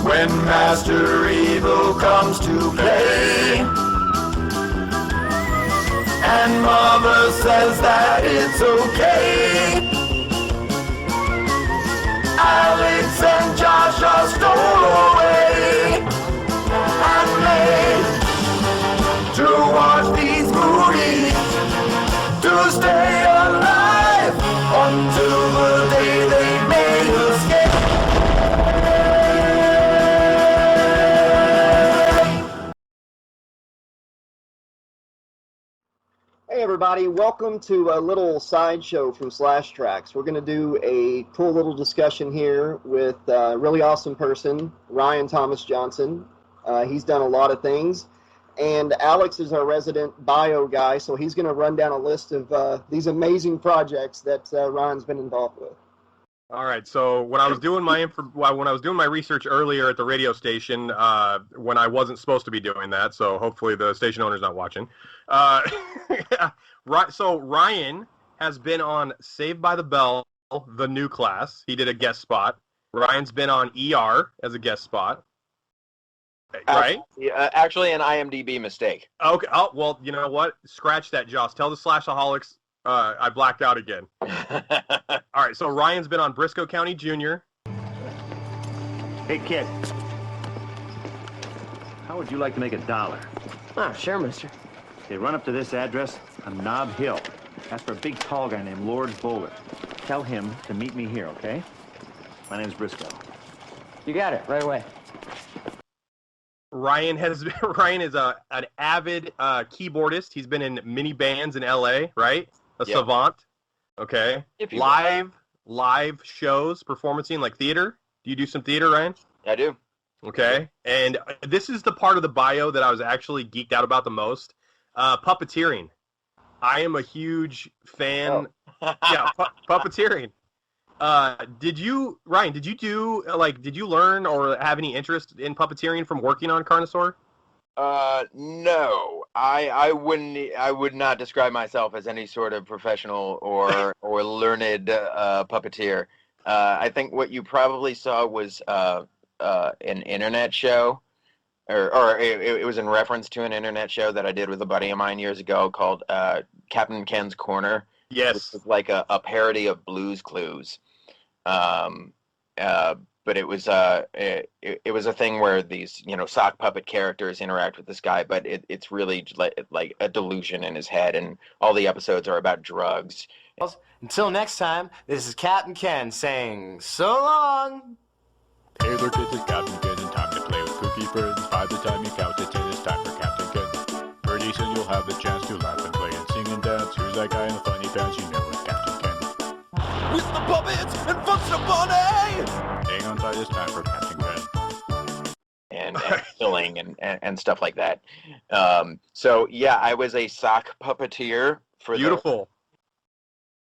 when Master Evil comes to play. And Mother says that it's okay. Alex and Josh are stowed away and made to watch these movies, to stay alive until the day they may escape. Hey everybody, welcome to a little sideshow from Trax. We're going to do a cool little discussion here with a really awesome person, Ryan Thomas Johnson. He's done a lot of things. And Alex is our resident bio guy, so he's going to run down a list of these amazing projects that Ryan's been involved with. All right. So when I was doing my research earlier at the radio station, when I wasn't supposed to be doing that, so hopefully the station owner's not watching. So Ryan has been on Saved by the Bell, the new class. He did a guest spot. Ryan's been on ER as a guest spot. Right? Actually, an IMDb mistake. Okay. Oh, well, you know what? Scratch that, Josh. Tell the Slashaholics I blacked out again. All right, so Ryan's been on Briscoe County Jr. Hey, kid. How would you like to make $1? Oh, sure, mister. Okay, run up to this address on Nob Hill. Ask for a big tall guy named Lord Bowler. Tell him to meet me here, okay? My name's Briscoe. You got it, right away. Ryan is an avid keyboardist. He's been in mini bands in LA, right? A savant. Okay. Live shows, performing like theater. Do you do some theater, Ryan? I do. Okay. And this is the part of the bio that I was actually geeked out about the most. Puppeteering. I am a huge fan. Oh. Yeah, puppeteering. Did you learn or have any interest in puppeteering from working on Carnosaur? No. I would not describe myself as any sort of professional or learned puppeteer. I think what you probably saw was an internet show, or it was in reference to an internet show that I did with a buddy of mine years ago called Captain Ken's Corner. Yes. Which was like a parody of Blue's Clues. But it was a thing where these sock puppet characters interact with this guy, but it's really like a delusion in his head, and all the episodes are about drugs. Until next time, this is Captain Ken saying so long. Hey there kids, it's Captain Ken, and time to play with cookie friends. By the time you count to 10, it's time for Captain Ken. Pretty soon you'll have the chance to laugh and play and sing and dance. Who's that guy in the funny pants? You know it's Captain Ken. With the puppets and Function Bunny! Hang on tight, it's time for Captain Ken. And killing and stuff like that. So yeah, I was a sock puppeteer for Beautiful.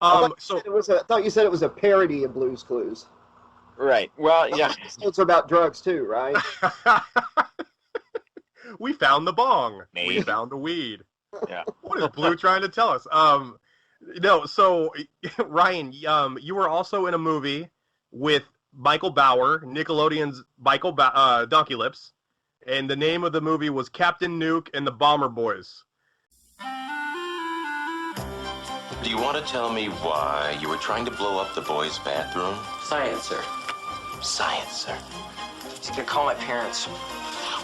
I thought you said it was a parody of Blue's Clues. Right. Well, yeah. It's about drugs too, right? We found the bong. Maybe. We found the weed. Yeah. What is Blue trying to tell us? No, so Ryan, you were also in a movie with Michael Bauer, Nickelodeon's Donkey Lips, and the name of the movie was Captain Nuke and the Bomber Boys. Do you want to tell me why you were trying to blow up the boys' bathroom? Science, sir. Science, sir. He's gonna call my parents.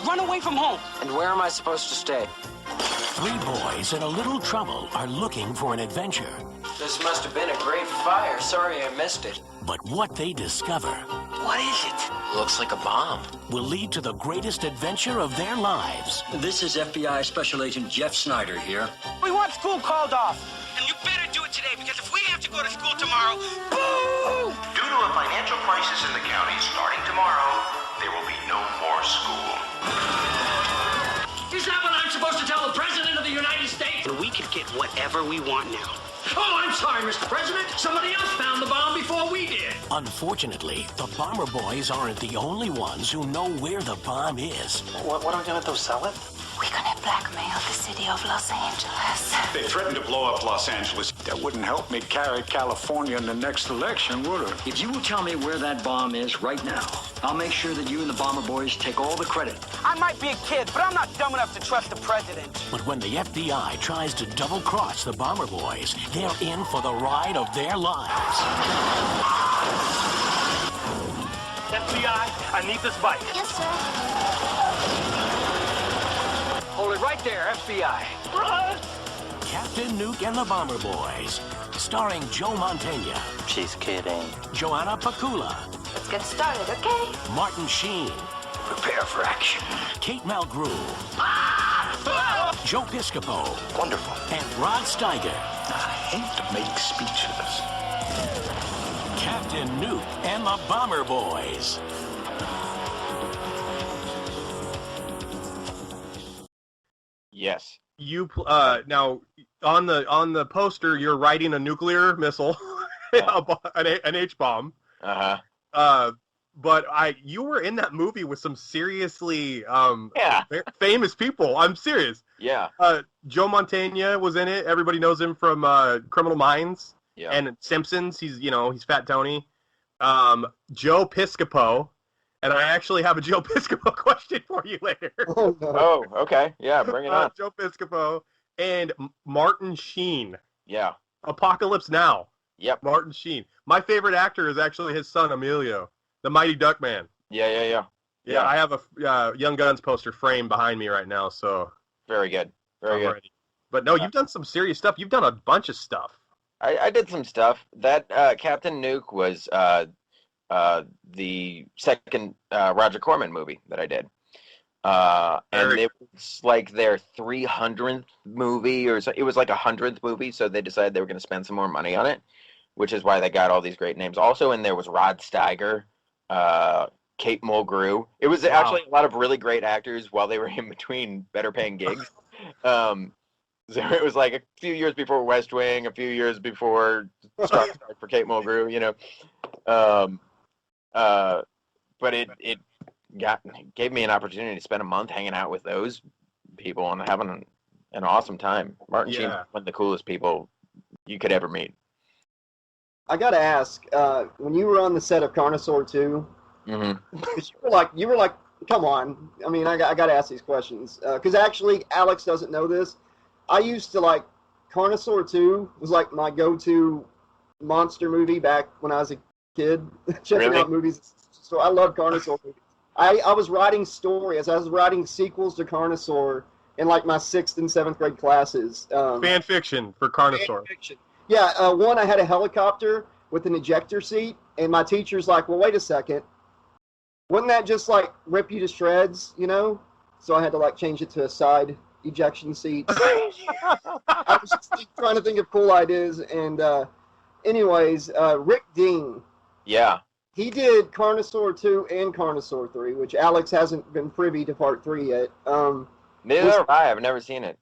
Run away from home! And where am I supposed to stay? 3 boys in a little trouble are looking for an adventure. This must have been a great fire. Sorry I missed it. But what they discover... What is it? Looks like a bomb. ...will lead to the greatest adventure of their lives. This is FBI Special Agent Jeff Snyder here. We want school called off. And you better do it today, because if we have to go to school tomorrow, boo! Due to a financial crisis in the county starting tomorrow, there will be no more school. Is that what I'm supposed to tell the President of the United States? We could get whatever we want now. Oh, I'm sorry, Mr. President. Somebody else found the bomb before we did. Unfortunately, the Bomber Boys aren't the only ones who know where the bomb is. What are we gonna do, sell it? We're gonna blackmailed the city of Los Angeles. They threatened to blow up Los Angeles. That wouldn't help me carry California in the next election, would it? If you will tell me where that bomb is right now, I'll make sure that you and the Bomber Boys take all the credit. I might be a kid, but I'm not dumb enough to trust the president. But when the FBI tries to double-cross the Bomber Boys, they're in for the ride of their lives. FBI, I need this bike. Yes, sir. Hold it right there, FBI. Run! Captain Nuke and the Bomber Boys, starring Joe Mantegna, She's kidding. Joanna Pakula, Let's get started, okay? Martin Sheen, Prepare for action. Kate Malgrew, Joe Piscopo, Wonderful. and Rod Steiger. I hate to make speeches. Captain Nuke and the Bomber Boys. Yes. You now on the poster, you're riding a nuclear missile, an H bomb. But you were in that movie with some seriously famous people. I'm serious. Yeah. Joe Mantegna was in it. Everybody knows him from Criminal Minds. Yeah. And Simpsons. He's Fat Tony. Joe Piscopo. And I actually have a Joe Piscopo question for you later. Oh, no. Oh, okay. Yeah, bring it on. Joe Piscopo and Martin Sheen. Yeah. Apocalypse Now. Yep. Martin Sheen. My favorite actor is actually his son, Emilio, the Mighty Duck Man. Yeah. Yeah, I have a Young Guns poster framed behind me right now, so. Very good. Very good. Ready. But no, you've done some serious stuff. You've done a bunch of stuff. I did some stuff. That Captain Nuke was the second Roger Corman movie that I did. And it was like their 300th movie, or so, it was like a 100th movie, so they decided they were going to spend some more money on it, which is why they got all these great names. Also in there was Rod Steiger, Kate Mulgrew. It was actually a lot of really great actors while they were in between better paying gigs. So it was like a few years before West Wing, a few years before Star for Kate Mulgrew, you know. But it gave me an opportunity to spend a month hanging out with those people and having an awesome time. Martin Sheen was one of the coolest people you could ever meet. I gotta ask, when you were on the set of Carnosaur 2, you were like, come on. I mean, I gotta ask these questions because actually, Alex doesn't know this. I used to like Carnosaur 2 was like my go-to monster movie back when I was a kid, checking out movies. So I love Carnosaur movies. I was writing stories. I was writing sequels to Carnosaur in like my 6th and 7th grade classes. Fan fiction for Carnosaur. Yeah, one I had a helicopter with an ejector seat, and my teacher's like, well, wait a second. Wouldn't that just like rip you to shreds, you know? So I had to like change it to a side ejection seat. I was just trying to think of cool ideas, and anyways, Rick Dean. Yeah. He did Carnosaur 2 and Carnosaur 3, which Alex hasn't been privy to part 3 yet. Neither have I. I've never seen it.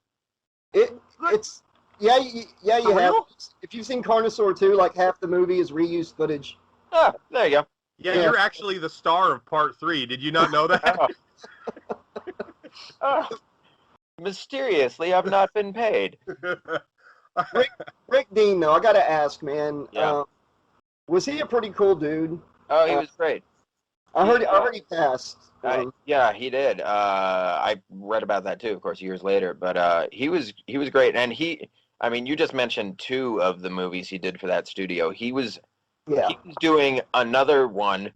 It's you have. If you've seen Carnosaur 2, like half the movie is reused footage. Oh, there you go. Yeah, you're actually the star of part 3. Did you not know that? Oh. Mysteriously, I've not been paid. Rick Dean, though, I gotta ask, man. Yeah. Was he a pretty cool dude? Oh, he was great. I heard he passed. Yeah, he did. I read about that too, of course, years later. But he was great, and you just mentioned 2 of the movies he did for that studio. He was doing another one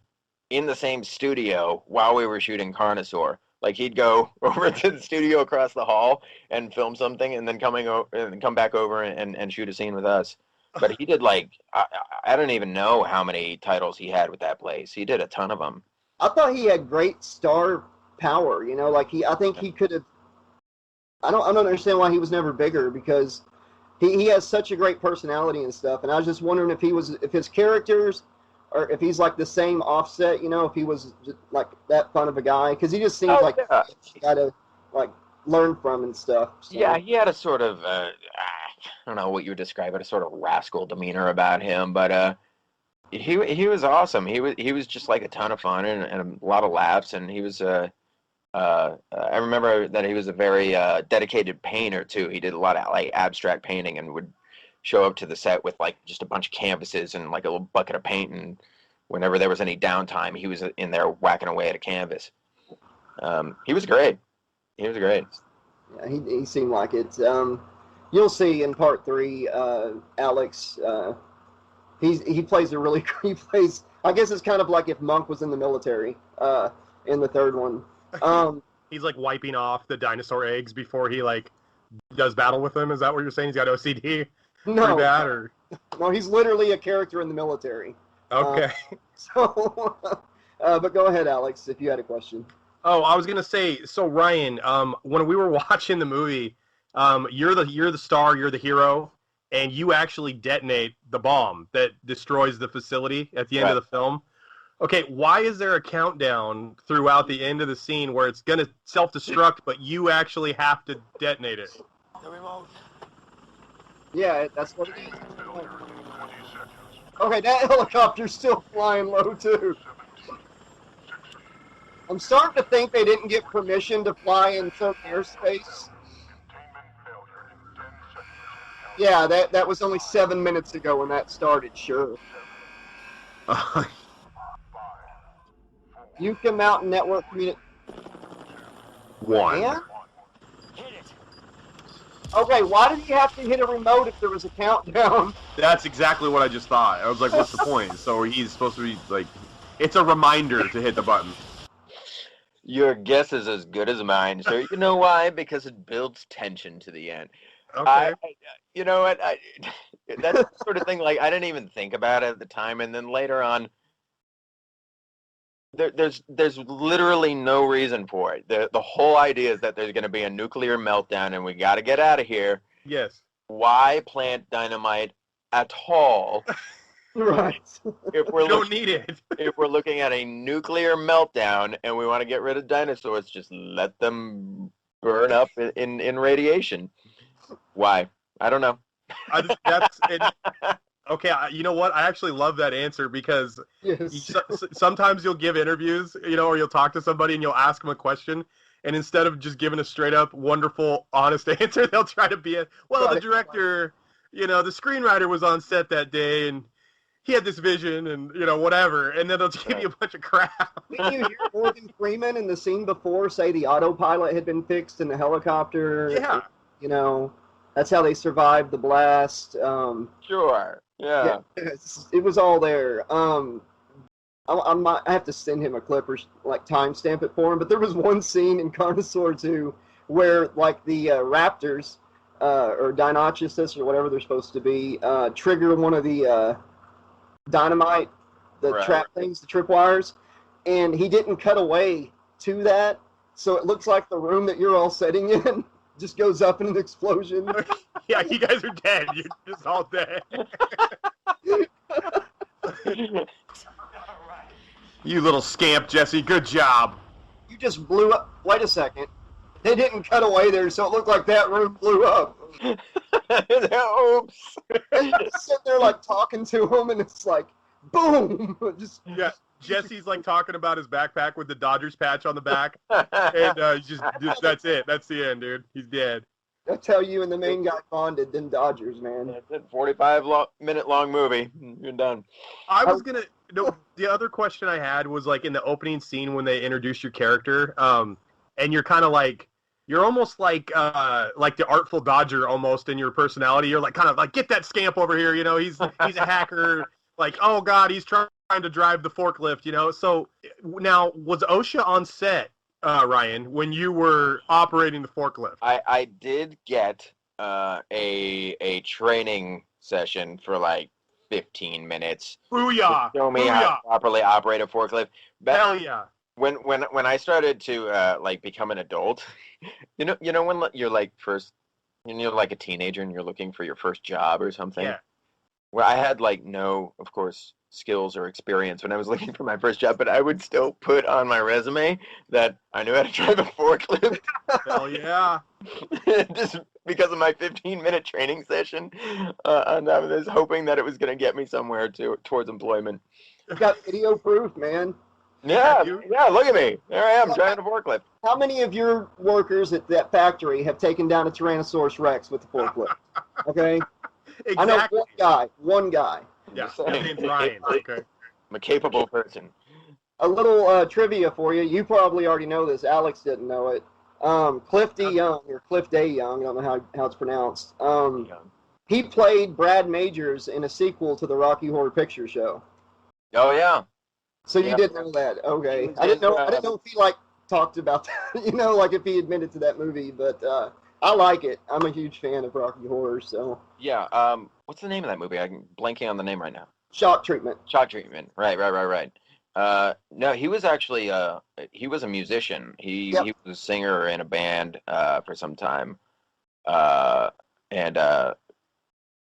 in the same studio while we were shooting Carnosaur. Like he'd go over to the studio across the hall and film something, and then come back over and shoot a scene with us. But he did like I don't even know how many titles he had with that place. He did a ton of them. I thought he had great star power. You know, like I think he could have. I don't understand why he was never bigger, because he has such a great personality and stuff. And I was just wondering if his characters, or if he's like the same Offset, you know, if he was just like that fun of a guy, because he just seems you got to like learn from and stuff. So. Yeah, he had a sort of I don't know what you would describe it, a sort of rascal demeanor about him, but he was awesome. He was just like a ton of fun and a lot of laughs, and he was I remember that he was a very dedicated painter too. He did a lot of like abstract painting and would show up to the set with like just a bunch of canvases and like a little bucket of paint. And whenever there was any downtime, he was in there whacking away at a canvas. He was great. He was great. Yeah, he seemed like it. You'll see in part 3, Alex. He plays a really. He plays. I guess it's kind of like if Monk was in the military. In the third one. He's like wiping off the dinosaur eggs before he like does battle with them. Is that what you're saying? He's got OCD. No, pretty bad, or no, he's literally a character in the military. okay. But go ahead, Alex, if you had a question. Oh, I was gonna say. So Ryan, when we were watching the movie, you're the star, you're the hero, and you actually detonate the bomb that destroys the facility at the end of the film. Okay, why is there a countdown throughout the end of the scene where it's gonna self-destruct, but you actually have to detonate it? The remote. Yeah, that's what it is. Okay, that helicopter's still flying low, too. I'm starting to think they didn't get permission to fly in certain airspace. Yeah, that was only 7 minutes ago when that started, sure. Yucca Mountain Network Community. 1. Yeah? Okay, why did he have to hit a remote if there was a countdown? That's exactly what I just thought. I was like, what's the point? So he's supposed to be like, it's a reminder to hit the button. Your guess is as good as mine, sir. You know why? Because it builds tension to the end. Okay. You know what? That's the sort of thing, like, I didn't even think about it at the time, and then later on, there's literally no reason for it. The whole idea is that there's going to be a nuclear meltdown, and we got to get out of here. Yes. Why plant dynamite at all? Right. If we're don't need it. If we're looking at a nuclear meltdown and we want to get rid of dinosaurs, just let them burn up in radiation. Why? I don't know. Okay, you know what? I actually love that answer because sometimes you'll give interviews, or you'll talk to somebody and you'll ask them a question, and instead of just giving a straight up, wonderful, honest answer, they'll try to be the director, the screenwriter was on set that day and he had this vision and, whatever, and then they'll just give you a bunch of crap. Didn't you hear Morgan Freeman in the scene before say the autopilot had been fixed in the helicopter? Yeah. That's how they survived the blast. Sure. Yeah. It was all there. I have to send him a clip or like timestamp it for him. But there was one scene in Carnosaur 2 where like the raptors or Deinonychus or whatever they're supposed to be trigger one of the dynamite, the trap things, the tripwires, and he didn't cut away to that, so it looks like the room that you're all sitting in just goes up in an explosion. Yeah, you guys are dead. You're just all dead. You little scamp, Jesse. Good job. You just blew up. Wait a second. They didn't cut away there, so it looked like that room blew up. Oops. Sitting there like talking to him, and it's like, boom! Just yeah. Jesse's like talking about his backpack with the Dodgers patch on the back, and that's it. That's the end, dude. He's dead. That's how you and the main guy bonded, then Dodgers, man. That's it. 45-minute long movie. You're done. I was gonna. No, the other question I had was like in the opening scene when they introduce your character, and you're kind of like. You're almost like the Artful Dodger almost in your personality. You're like kind of like, get that scamp over here, he's a hacker. Like, oh God, he's trying to drive the forklift, So now, was OSHA on set, Ryan, when you were operating the forklift? I did get a training session for like 15 minutes. Booyah! To show me how to properly operate a forklift. Hell yeah! When I started to like become an adult, when you're like you're like a teenager and you're looking for your first job or something. Yeah. Well, I had like no, of course, skills or experience when I was looking for my first job, but I would still put on my resume that I knew how to drive a forklift. Hell yeah! Just because of my 15-minute training session, and I was hoping that it was going to get me somewhere towards employment. You got video proof, man. Yeah, yeah. Look at me. There I am, driving a forklift. How many of your workers at that factory have taken down a Tyrannosaurus Rex with the forklift? Okay. Exactly. I know one guy. Yeah, his name's Ryan. Okay. I'm a capable person. A little trivia for you. You probably already know this. Alex didn't know it. Cliff D. Young, or Cliff Day Young, I don't know how it's pronounced. He played Brad Majors in a sequel to the Rocky Horror Picture Show. Oh yeah. So you didn't know that? Okay. I didn't know if he talked about that. Like if he admitted to that movie. But I like it. I'm a huge fan of Rocky Horror. So yeah. What's the name of that movie? I'm blanking on the name right now. Shock Treatment. Shock Treatment. Right. No, he was actually he was a musician. He was a singer in a band for some time, and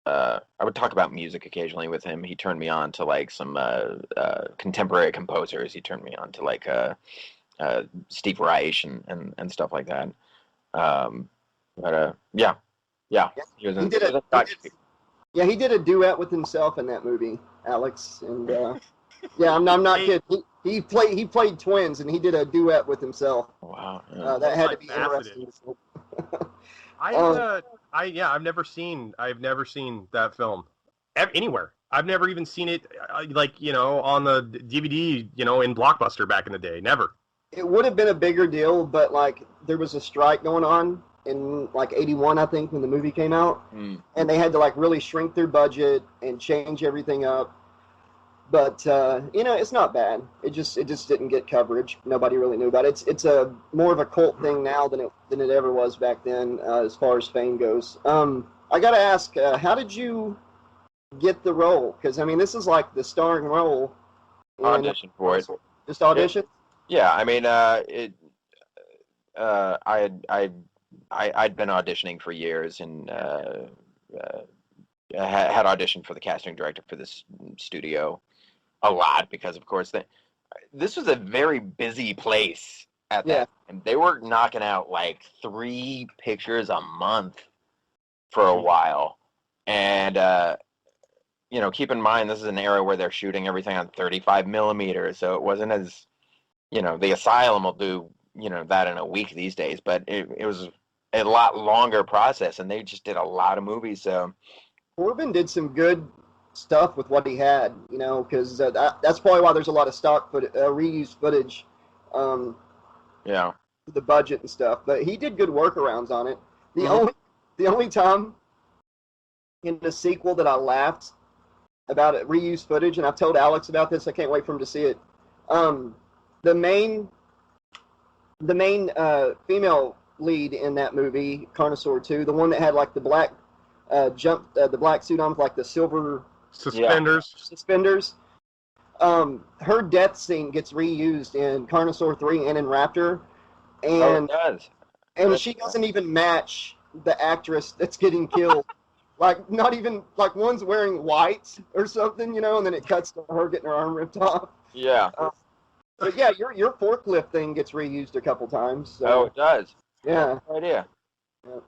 I would talk about music occasionally with him. He turned me on to like some contemporary composers. He turned me on to like Steve Reich and stuff like that. Yeah. He did a duet with himself in that movie, Alex, and yeah, I'm not kidding. He played twins, and he did a duet with himself. Wow, that had to be interesting. I've never seen that film anywhere. I've never even seen it on the DVD, in Blockbuster back in the day. Never. It would have been a bigger deal, but like there was a strike going on in like '81, I think, when the movie came out, and they had to like really shrink their budget and change everything up. But it's not bad. It just didn't get coverage. Nobody really knew about it. It's a more of a cult thing now than it ever was back then, as far as fame goes. I gotta ask, how did you get the role? Because I mean, this is like the starring role. Audition for it. Just audition. Yeah, I mean, I'd been auditioning for years and had auditioned for the casting director for this studio a lot because, of course, this was a very busy place at that time. They were knocking out like 3 pictures a month for a while. And, keep in mind, this is an era where they're shooting everything on 35 millimeters. So it wasn't as, the Asylum will do, that in a week these days. But it was a lot longer process, and they just did a lot of movies. So Corbin did some good stuff with what he had, because that's probably why there's a lot of stock reused footage. The budget and stuff, but he did good workarounds on it. The only time in the sequel that I laughed about it, reused footage, and I've told Alex about this. I can't wait for him to see it. The main female lead in that movie, Carnosaur 2, the one that had like the black the black suit on with like the silver suspenders. Her death scene gets reused in Carnosaur 3 and in Raptor, and she doesn't even match the actress that's getting killed. Like not even like one's wearing white or something, and then it cuts to her getting her arm ripped off. Yeah. But yeah, your forklift thing gets reused a couple times. So. Oh, it does. Yeah. No idea. Yeah.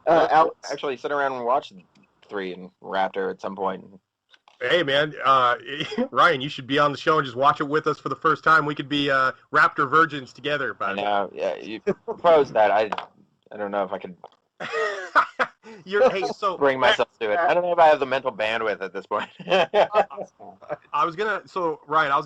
I'll actually sit around and watch 3 and Raptor at some point. Hey, man, Ryan, you should be on the show and just watch it with us for the first time. We could be Raptor virgins together. Yeah, you proposed that. I don't know if I could bring myself to it. I don't know if I have the mental bandwidth at this point. Ryan, I was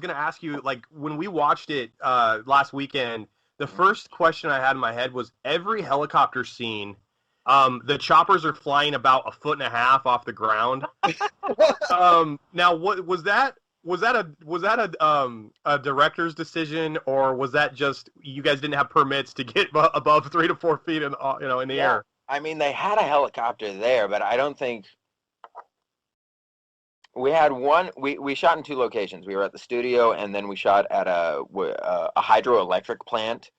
gonna ask you, like, when we watched it last weekend, the first question I had in my head was every helicopter scene. The choppers are flying about 1.5 feet off the ground. Now, what was that? Was that a director's decision, or was that just you guys didn't have permits to get above 3 to 4 feet in the air? I mean, they had a helicopter there, but I don't think we had one. We shot in 2 locations. We were at the studio, and then we shot at a hydroelectric plant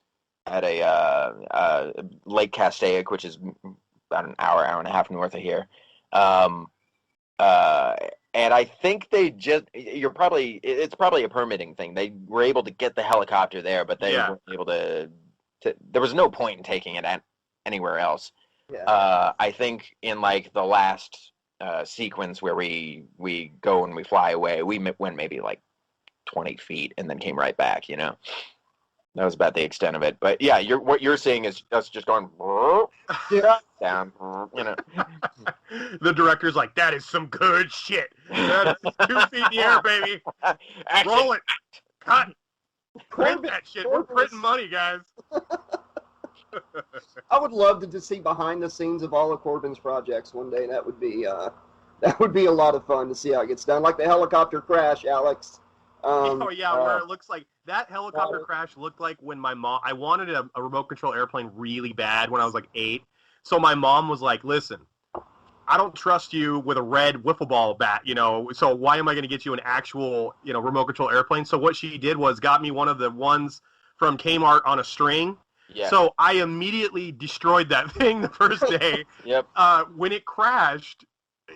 at a Lake Castaic, which is about an hour and a half north of here. And I think it's probably a permitting thing. They were able to get the helicopter there, but they weren't able to. There was no point in taking it anywhere else. Yeah. I think in like the last sequence where we go and we fly away, we went maybe like 20 feet and then came right back, you know? That was about the extent of it. But yeah, what you're seeing is us just going down, you know. The director's like, that is some good shit. That is 2 feet in the air, baby. Roll it. Cut. Print that shit. We're printing money, guys. I would love to just see behind the scenes of all of Corbin's projects one day. That would be a lot of fun to see how it gets done. Like the helicopter crash, Alex. Where it looks like that helicopter crash looked like when my mom. I wanted a remote control airplane really bad when I was like 8. So my mom was like, "Listen, I don't trust you with a red wiffle ball bat, you know. So why am I going to get you an actual, you know, remote control airplane?" So what she did was got me one of the ones from Kmart on a string. Yeah. So I immediately destroyed that thing the first day. Yep. When it crashed,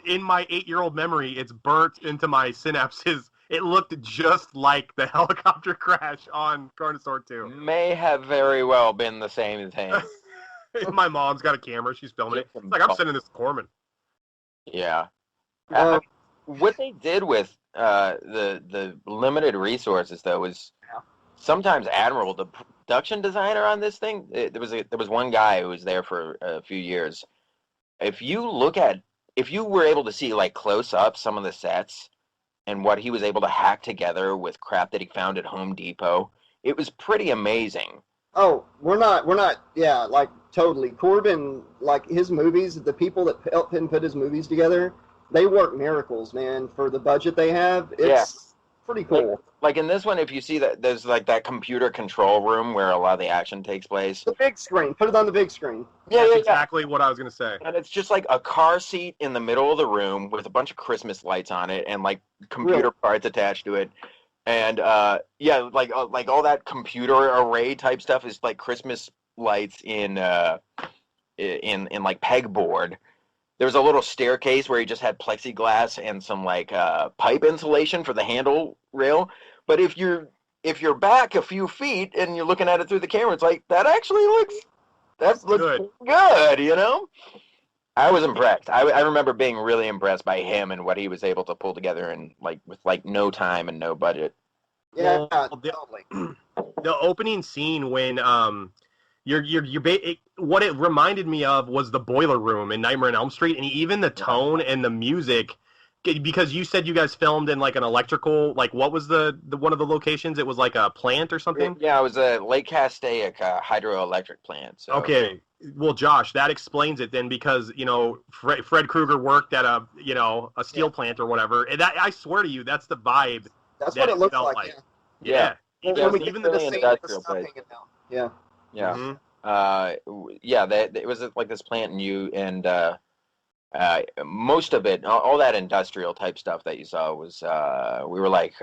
in my 8-year-old memory, it's burnt into my synapses. It looked just like the helicopter crash on Carnosaur 2. May have very well been the same thing. My mom's got a camera. She's filming it. It's like, I'm sending this to Corman. Yeah. What they did with the limited resources, though, was sometimes admirable. The production designer on this thing, there was one guy who was there for a few years. If you were able to see like close up some of the sets and what he was able to hack together with crap that he found at Home Depot, it was pretty amazing. Oh, we're not, yeah, like, totally. Corbin, like, his movies, the people that helped him put his movies together, they work miracles, man, for the budget they have. It's pretty cool. Like in this one, if you see that there's like that computer control room where a lot of the action takes place. The big screen. Put it on the big screen. That's exactly what I was going to say. And it's just like a car seat in the middle of the room with a bunch of Christmas lights on it and like computer parts attached to it. And like all that computer array type stuff is like Christmas lights in like pegboard. There was a little staircase where he just had plexiglass and some like pipe insulation for the handle rail. But if you're back a few feet and you're looking at it through the camera, it's like that actually looks good, you know? I was impressed. I remember being really impressed by him and what he was able to pull together in with no time and no budget. Yeah, the opening scene when what it reminded me of was the boiler room in Nightmare on Elm Street, and even the tone and the music, because you said you guys filmed in like an electrical, like what was the one of the locations? It was like a plant or something? Yeah, it was a Lake Castaic hydroelectric plant. So. Okay. Well, Josh, that explains it then, because, you know, Fred Krueger worked at a steel plant or whatever. And that, I swear to you, that's the vibe. That's what it looks like. Yeah. Even the industrial place. Yeah. Yeah. Mm-hmm. It was like this plant and most of it, all that industrial type stuff that you saw was, we were like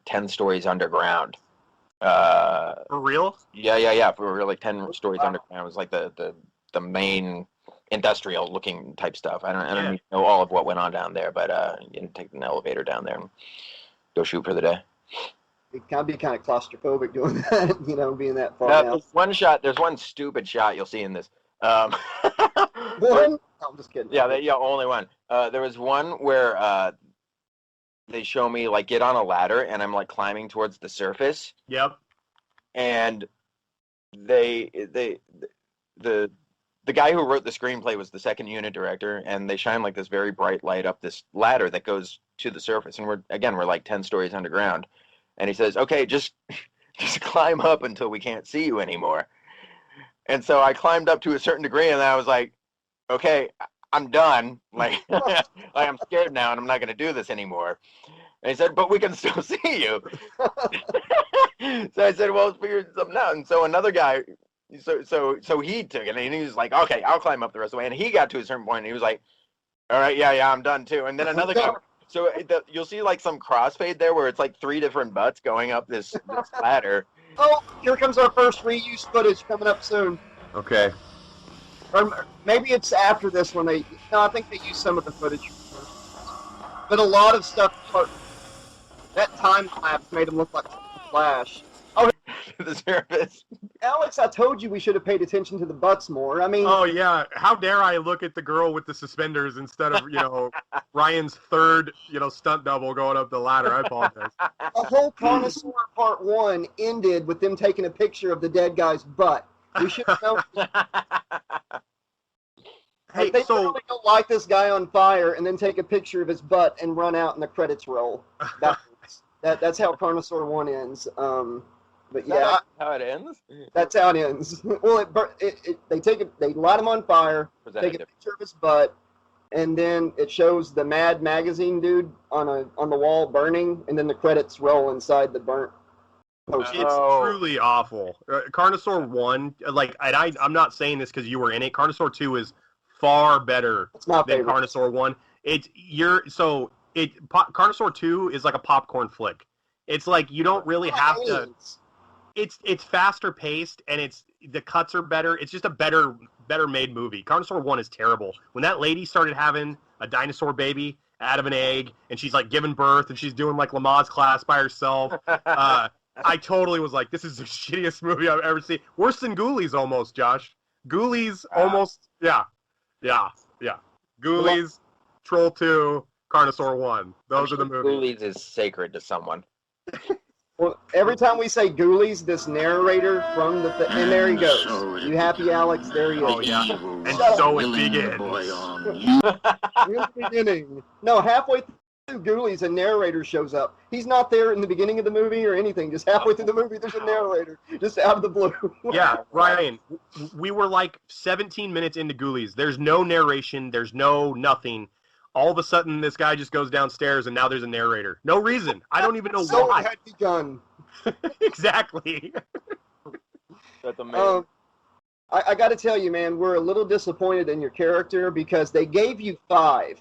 10 stories underground. For real? Yeah. We were like 10 stories underground. It was like the main industrial looking type stuff. I don't even know all of what went on down there, but you can take an elevator down there and go shoot for the day. It can be kind of claustrophobic doing that, you know, being that far out. There's one stupid shot you'll see in this. One? No, I'm just kidding. Yeah, only one. There was one where they show me like get on a ladder and I'm like climbing towards the surface. Yep. And the guy who wrote the screenplay was the second unit director, and they shine like this very bright light up this ladder that goes to the surface, and we're like 10 stories underground. And he says, "Okay, just climb up until we can't see you anymore." And so I climbed up to a certain degree, and then I was like, "Okay, I'm done. Like I'm scared now, and I'm not going to do this anymore." And he said, "But we can still see you." So I said, "Well, let's figure something out." And so another guy, so he took it, and he was like, "Okay, I'll climb up the rest of the way." And he got to a certain point, and he was like, "All right, yeah, I'm done too." And then another guy. So you'll see like some crossfade there where it's like 3 different butts going up this ladder. Oh, here comes our first reuse footage coming up soon. Okay. Or maybe it's after this when I think they use some of the footage. But a lot of stuff, that time lapse made him look like Flash. Oh, the surface. Alex, I told you we should have paid attention to the butts more. I mean, oh yeah, how dare I look at the girl with the suspenders instead of Ryan's third stunt double going up the ladder. I apologize. the whole Carnosaur Part 1 ended with them taking a picture of the dead guy's butt. We should have known. Hey, they so really don't light this guy on fire and then take a picture of his butt and run out and the credits roll. That's how Carnosaur 1 ends. But yeah, how it ends. That's how it ends. Well, they light him on fire, take a picture of his butt, and then it shows the Mad Magazine dude on the wall burning, and then the credits roll inside the burnt poster. It's truly awful. Carnosaur 1, I'm not saying this because you were in it. Carnosaur 2 is far better than Carnosaur 1. Carnosaur 2 is like a popcorn flick. It's like you don't really have to. It's faster paced and the cuts are better. It's just a better made movie. Carnosaur 1 is terrible. When that lady started having a dinosaur baby out of an egg and she's like giving birth and she's doing like Lamaze class by herself, I totally was like, this is the shittiest movie I've ever seen. Worse than Ghoulies almost, Josh. Ghoulies almost, yeah. Ghoulies, Troll 2, Carnosaur 1. Those are the movies. Ghoulies is sacred to someone. Well, every time we say Ghoulies, this narrator from and there he goes. You happy, Alex? There he is. Oh, yeah. And so it begins. In the beginning. No, halfway through Ghoulies, a narrator shows up. He's not there in the beginning of the movie or anything. Just halfway through the movie, there's a narrator. Just out of the blue. Yeah, Ryan, we were like 17 minutes into Ghoulies. There's no narration. There's no nothing. All of a sudden, this guy just goes downstairs, and now there's a narrator. No reason. I don't even know why. It had begun. Exactly. That's amazing. I got to tell you, man, we're a little disappointed in your character because they gave you 5,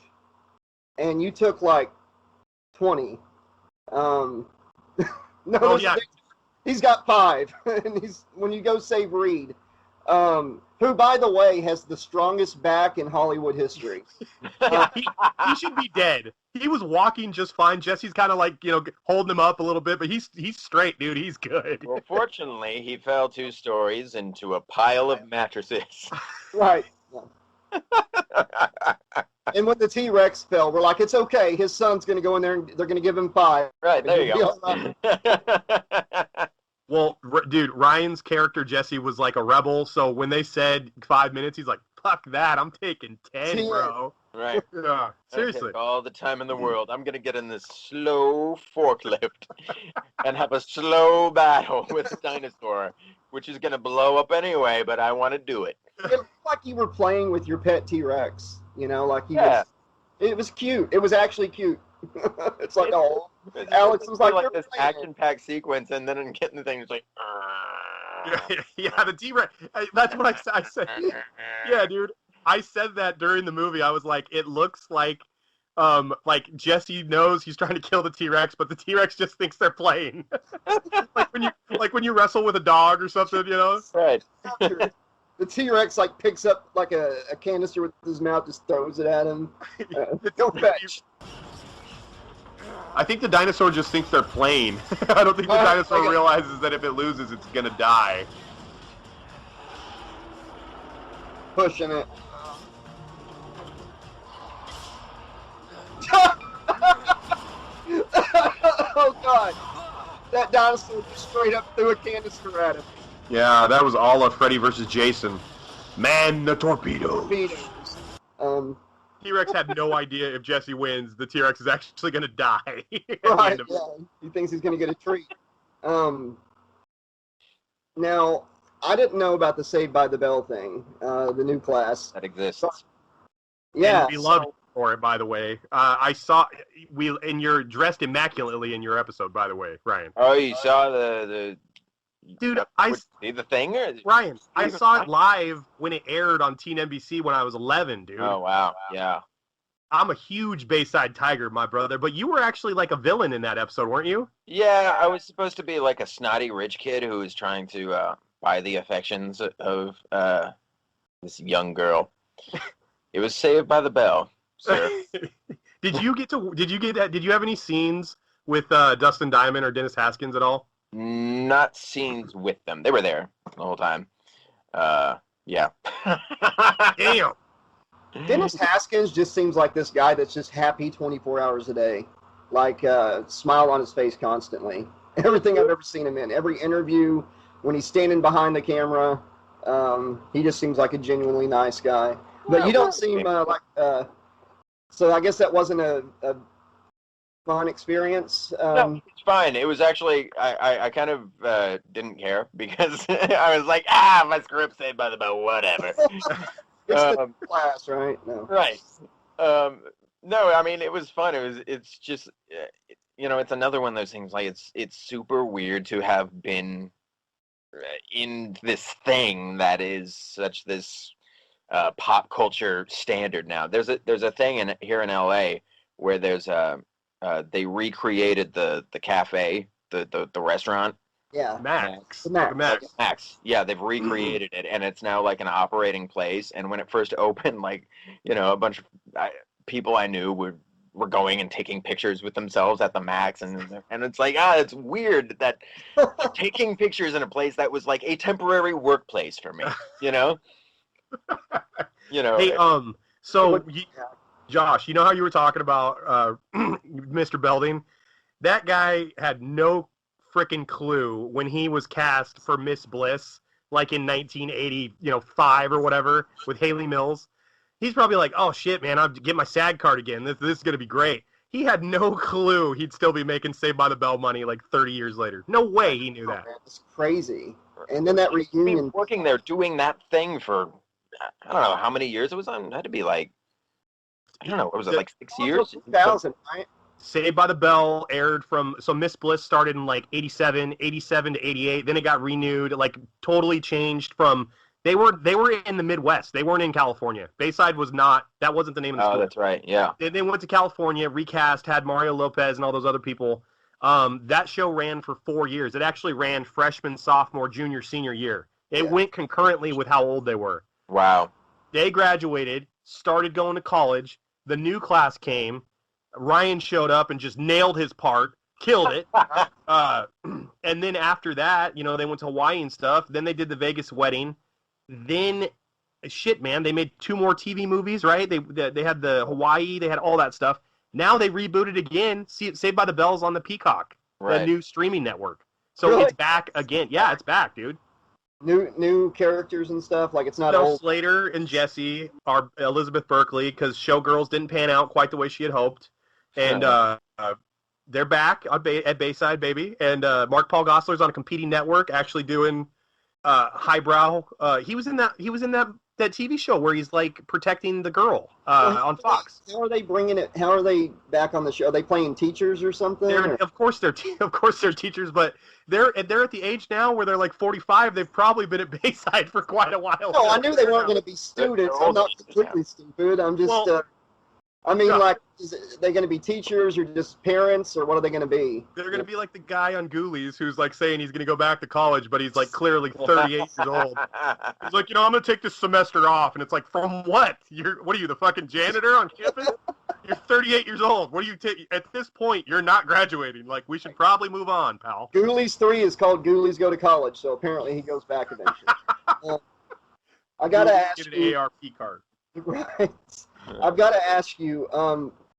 and you took like 20. He's got 5, and when you go save Reed. Who, by the way, has the strongest back in Hollywood history. Yeah, he should be dead. He was walking just fine. Jesse's kind of like, holding him up a little bit, but he's straight, dude. He's good. Well, fortunately, he fell 2 stories into a pile of mattresses. Right. And when the T-Rex fell, we're like, it's okay. His son's going to go in there, and they're going to give him 5. Right, there you go. Well, dude, Ryan's character, Jesse, was like a rebel, so when they said 5 minutes, he's like, fuck that, I'm taking 10, bro. Right. Yeah, seriously. All the time in the world. I'm going to get in this slow forklift and have a slow battle with a dinosaur, which is going to blow up anyway, but I want to do it. It looked like you were playing with your pet T-Rex, like he was. It was cute. It was actually cute. It's like, Alex was like this action-packed sequence, and then getting the thing, it's like, yeah, the T-Rex. That's what I said. Yeah, dude. I said that during the movie. I was like, it looks like Jesse knows he's trying to kill the T-Rex, but the T-Rex just thinks they're playing. like when you wrestle with a dog or something, Right. The T-Rex picks up a canister with his mouth, just throws it at him. Go fetch. I think the dinosaur just thinks they're playing. I don't think the dinosaur realizes that if it loses, it's gonna die. Pushing it. Oh God! That dinosaur just straight up threw a canister at him. Yeah, that was all of Freddy versus Jason. Man, the torpedo. T-Rex had no idea if Jesse wins, the T-Rex is actually going to die. Right, yeah. He thinks he's going to get a treat. Now, I didn't know about the Saved by the Bell thing, the new class. That exists. Yeah. And we loved it for it, by the way. I saw, and you're dressed immaculately in your episode, by the way, Ryan. Oh, you saw the Dude, see the thing? Or? Ryan, I saw it live when it aired on Teen NBC when I was 11, dude. Oh, wow. Yeah. I'm a huge Bayside Tiger, my brother, but you were actually like a villain in that episode, weren't you? Yeah, I was supposed to be like a snotty rich kid who was trying to buy the affections of this young girl. It was Saved by the Bell, sir. Did you have any scenes with Dustin Diamond or Dennis Haskins at all? Not scenes with them. They were there the whole time. Yeah. Damn. Dennis Haskins just seems like this guy that's just happy 24 hours a day, like smile on his face constantly. Everything I've ever seen him in, every interview, when he's standing behind the camera, he just seems like a genuinely nice guy. But you don't seem so I guess that wasn't a fun experience. No, it's fine. It was actually, I kind of didn't care because I was like, my script saved by the bell, whatever. It's the class, right? No. Right. No, I mean, it was fun. It's just, it's another one of those things, like, it's super weird to have been in this thing that is such this pop culture standard now. There's a thing here in LA where there's they recreated the cafe, the restaurant. Yeah. Max. Max. Yeah, they've recreated it, and it's now like an operating place. And when it first opened, like, a bunch of people I knew were going and taking pictures with themselves at the Max, and it's like, it's weird that taking pictures in a place that was like a temporary workplace for me. Hey, so Josh, you know how you were talking about Mr. Belding? That guy had no freaking clue when he was cast for Miss Bliss, like in 1985 or whatever, with Haley Mills. He's probably like, oh shit, man, I'll get my SAG card again. This is gonna be great. He had no clue he'd still be making Saved by the Bell money like 30 years later. No way he knew that. It's crazy. And then that reunion, working there doing that thing for I don't know how many years it was on. It had to be like, I don't know, what was it, like 6 years? 2000, right? Saved by the Bell aired so Miss Bliss started in like 87 to 88. Then it got renewed, like totally changed from, they were in the Midwest. They weren't in California. Bayside that wasn't the name of the school. Oh, that's right, yeah. They went to California, recast, had Mario Lopez and all those other people. That show ran for 4 years. It actually ran freshman, sophomore, junior, senior year. It went concurrently with how old they were. Wow. They graduated, started going to college. The new class came. Ryan showed up and just nailed his part, killed it. And then after that, they went to Hawaii and stuff. Then they did the Vegas wedding. Then, shit, man, they made 2 more TV movies, right? They had the Hawaii, they had all that stuff. Now they rebooted again. Saved by the Bell's on the Peacock, the new streaming network. So Really? It's back again. Yeah, it's back, dude. New characters and stuff, like it's not old. Slater and Jesse are Elizabeth Berkley because Showgirls didn't pan out quite the way she had hoped, and they're back at Bayside, baby. And Mark Paul Gosselaar's on a competing network, actually doing highbrow. He was in that TV show where he's like protecting the girl on Fox. How are they bringing it? How are they back on the show? Are they playing teachers or something? Of course they're teachers, but they're at the age now where they're like 45. They've probably been at Bayside for quite a while. No, I knew they weren't going to be students. I'm not completely stupid. I'm just. Like, are they going to be teachers or just parents, or what are they going to be? They're going to be like the guy on Ghoulies who's like saying he's going to go back to college, but he's like clearly 38 years old. He's like, I'm going to take this semester off, and it's like, from what? What are you, the fucking janitor on campus? You're 38 years old. What do you take? At this point, you're not graduating. Like, we should probably move on, pal. Ghoulies 3 is called Ghoulies Go to College, so apparently he goes back eventually. I got to ask you. Get an ARP card. Right. I've got to ask you,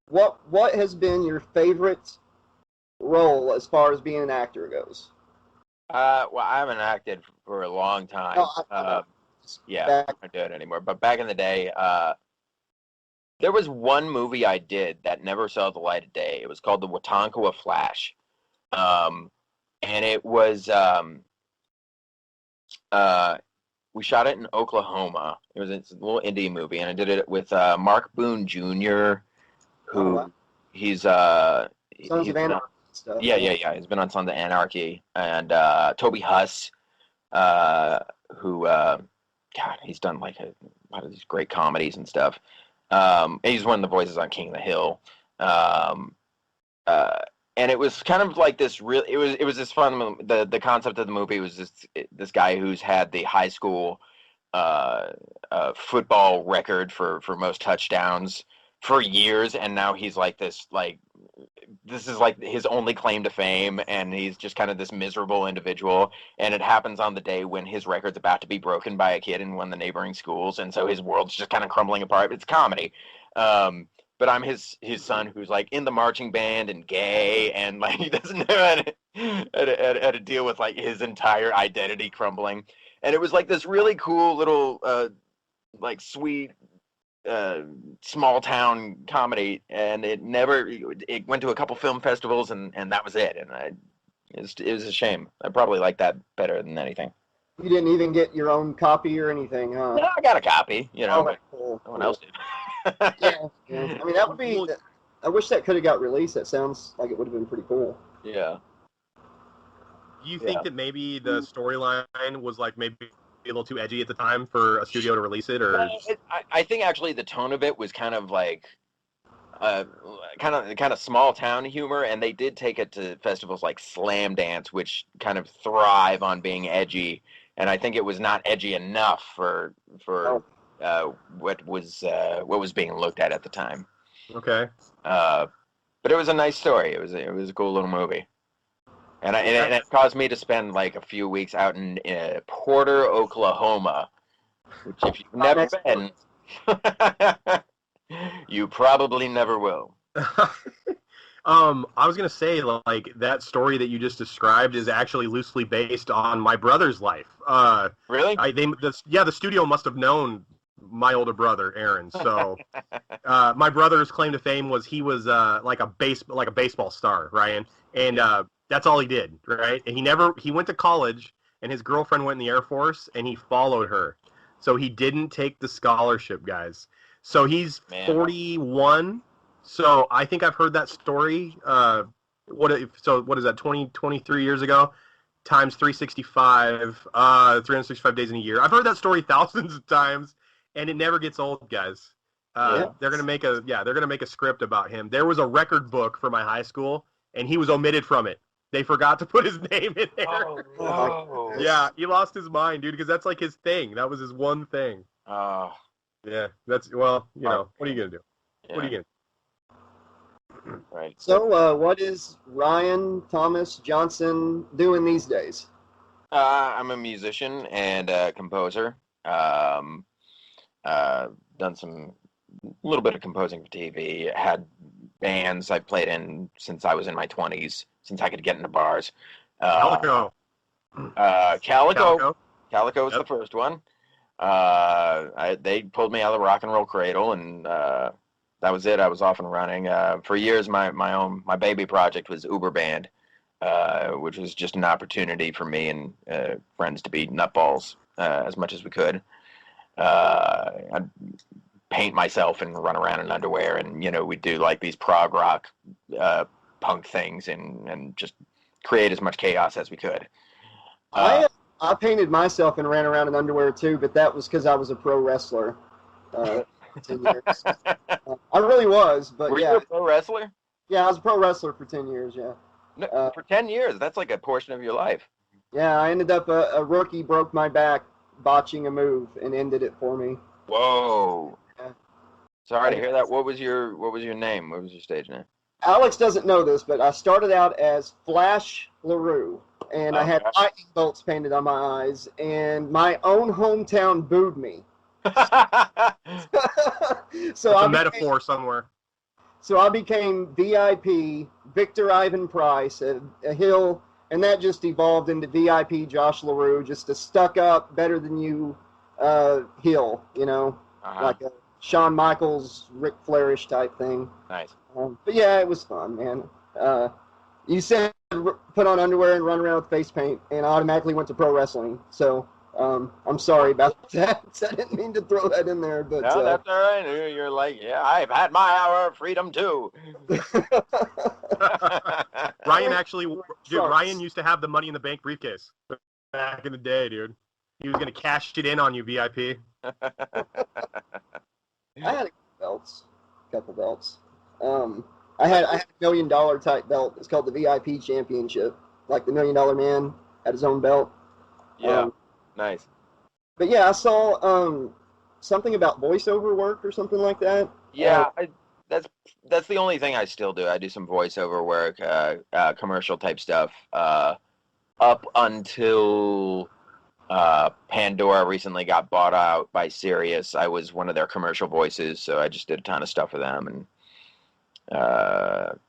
what has been your favorite role as far as being an actor goes? Well, I haven't acted for a long time. I don't do it anymore. But back in the day, there was one movie I did that never saw the light of day. It was called The Watonkawa Flash. And it was, we shot it in Oklahoma. It's a little indie movie, and I did it with Mark Boone Jr., who he's Sons of Anarchy stuff. Yeah. He's been on Sons of Anarchy, and Toby Huss, who he's done like a lot of these great comedies and stuff. He's one of the voices on King of the Hill. And it was kind of like this real. It was this fun. The concept of the movie was this guy who's had the high school football record for most touchdowns for years, and now he's like this this is like his only claim to fame, and he's just kind of this miserable individual. And it happens on the day when his record's about to be broken by a kid in one of the neighboring schools, and so his world's just kind of crumbling apart. It's comedy. But I'm his son who's like in the marching band and gay, and like he doesn't know how to deal with like his entire identity crumbling. And it was like this really cool little like sweet small town comedy, and it went to a couple film festivals, and that was it. And it was a shame. I probably like that better than anything. You didn't even get your own copy or anything, huh? No, I got a copy, but cool. No one else did. Yeah. I mean, that would be. I wish that could have got released. That sounds like it would have been pretty cool. Yeah. Do you think that maybe the storyline was like maybe a little too edgy at the time for a studio to release it, or? I think actually the tone of it was kind of like, kind of small town humor, and they did take it to festivals like Slam Dance, which kind of thrive on being edgy, and I think it was not edgy enough for what was being looked at the time. Okay. But it was a nice story. It was a cool little movie. And it caused me to spend like a few weeks out in Porter, Oklahoma, which if you've never been, you probably never will. I was gonna say, like, that story that you just described is actually loosely based on my brother's life. Really? The studio must have known my older brother, Aaron. So, my brother's claim to fame was he was like a baseball star, Ryan, and that's all he did, right? And he went to college, and his girlfriend went in the Air Force, and he followed her. So he didn't take the scholarship, guys. So he's 41. So I think I've heard that story. What is that? 23 years ago, times 365, 365 days in a year. I've heard that story thousands of times, and it never gets old, guys. They're gonna make a script about him. There was a record book for my high school, and he was omitted from it. They forgot to put his name in there. Oh, no. Yeah, he lost his mind, dude, because that's like his thing. That was his one thing. Oh. Yeah, what are you gonna do? Yeah. What are you gonna do? Right. So, what is Ryan Thomas Johnson doing these days? I'm a musician and a composer. Done some little bit of composing for TV. Had bands I played in since I was in my 20s, since I could get into bars. Calico. Calico was the first one. They pulled me out of the rock and roll cradle, and that was it. I was off and running. For years, my baby project was Uber Band, which was just an opportunity for me and friends to be nutballs as much as we could. I'd paint myself and run around in underwear, and we'd do like these prog rock punk things and just create as much chaos as we could. I painted myself and ran around in underwear too, but that was because I was a pro wrestler. 10 years. I really was, but Were you a pro wrestler? Yeah, I was a pro wrestler for 10 years. Yeah. No, for 10 years, that's like a portion of your life. Yeah, I ended up a rookie broke my back botching a move and ended it for me. Whoa. Yeah. Sorry to hear that. What was your name? What was your stage name? Alex doesn't know this, but I started out as Flash LaRue, and I had lightning bolts painted on my eyes, and my own hometown booed me. So a metaphor somewhere. So I became VIP Victor Ivan Price, a hill, and that just evolved into VIP Josh LaRue, just a stuck-up, better-than-you hill, like a Shawn Michaels, Ric Flairish type thing. Nice. But yeah, it was fun, man. You said put on underwear and run around with face paint, and I automatically went to pro wrestling. So I'm sorry about that. I didn't mean to throw that in there, but no, that's all right. You're like, yeah, I've had my hour of freedom too. Ryan used to have the Money in the Bank briefcase back in the day, dude. He was gonna cash it in on you, VIP. I had a couple belts. I had a $1 million type belt. It's called the VIP Championship. Like the $1 Million Man had his own belt. Yeah, nice. But yeah, I saw something about voiceover work or something like that. Yeah, that's the only thing I still do. I do some voiceover work, commercial type stuff. Up until Pandora recently got bought out by Sirius, I was one of their commercial voices, so I just did a ton of stuff for them, and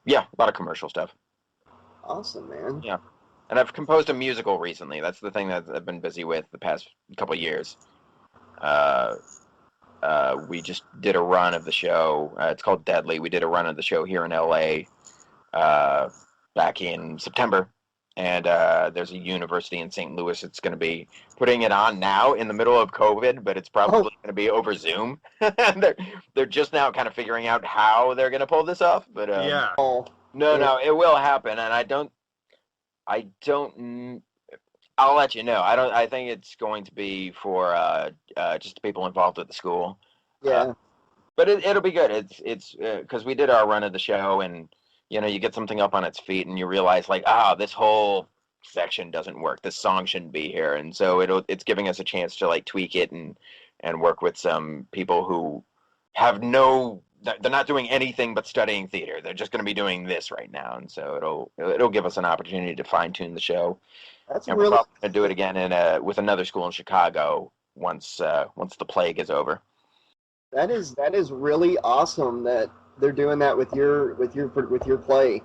yeah, a lot of commercial stuff. Awesome, man. Yeah, and I've composed a musical recently. That's the thing that I've been busy with the past couple of years. We just did a run of the show. It's called Deadly. We did a run of the show here in LA back in September. And there's a university in St. Louis that's going to be putting it on now in the middle of COVID, but it's probably going to be over Zoom. they're just now kind of figuring out how they're going to pull this off. But no, it will happen. And I'll let you know. I think it's going to be for just people involved with the school. Yeah. But it'll be good. It's because we did our run of the show, and you get something up on its feet, and you realize like, this whole section doesn't work. This song shouldn't be here, and so it's giving us a chance to like tweak it and work with some people who have they're not doing anything but studying theater. They're just going to be doing this right now, and so it'll give us an opportunity to fine tune the show. That's and really we're probably going to do it again with another school in Chicago once the plague is over. That is really awesome that they're doing that with your play.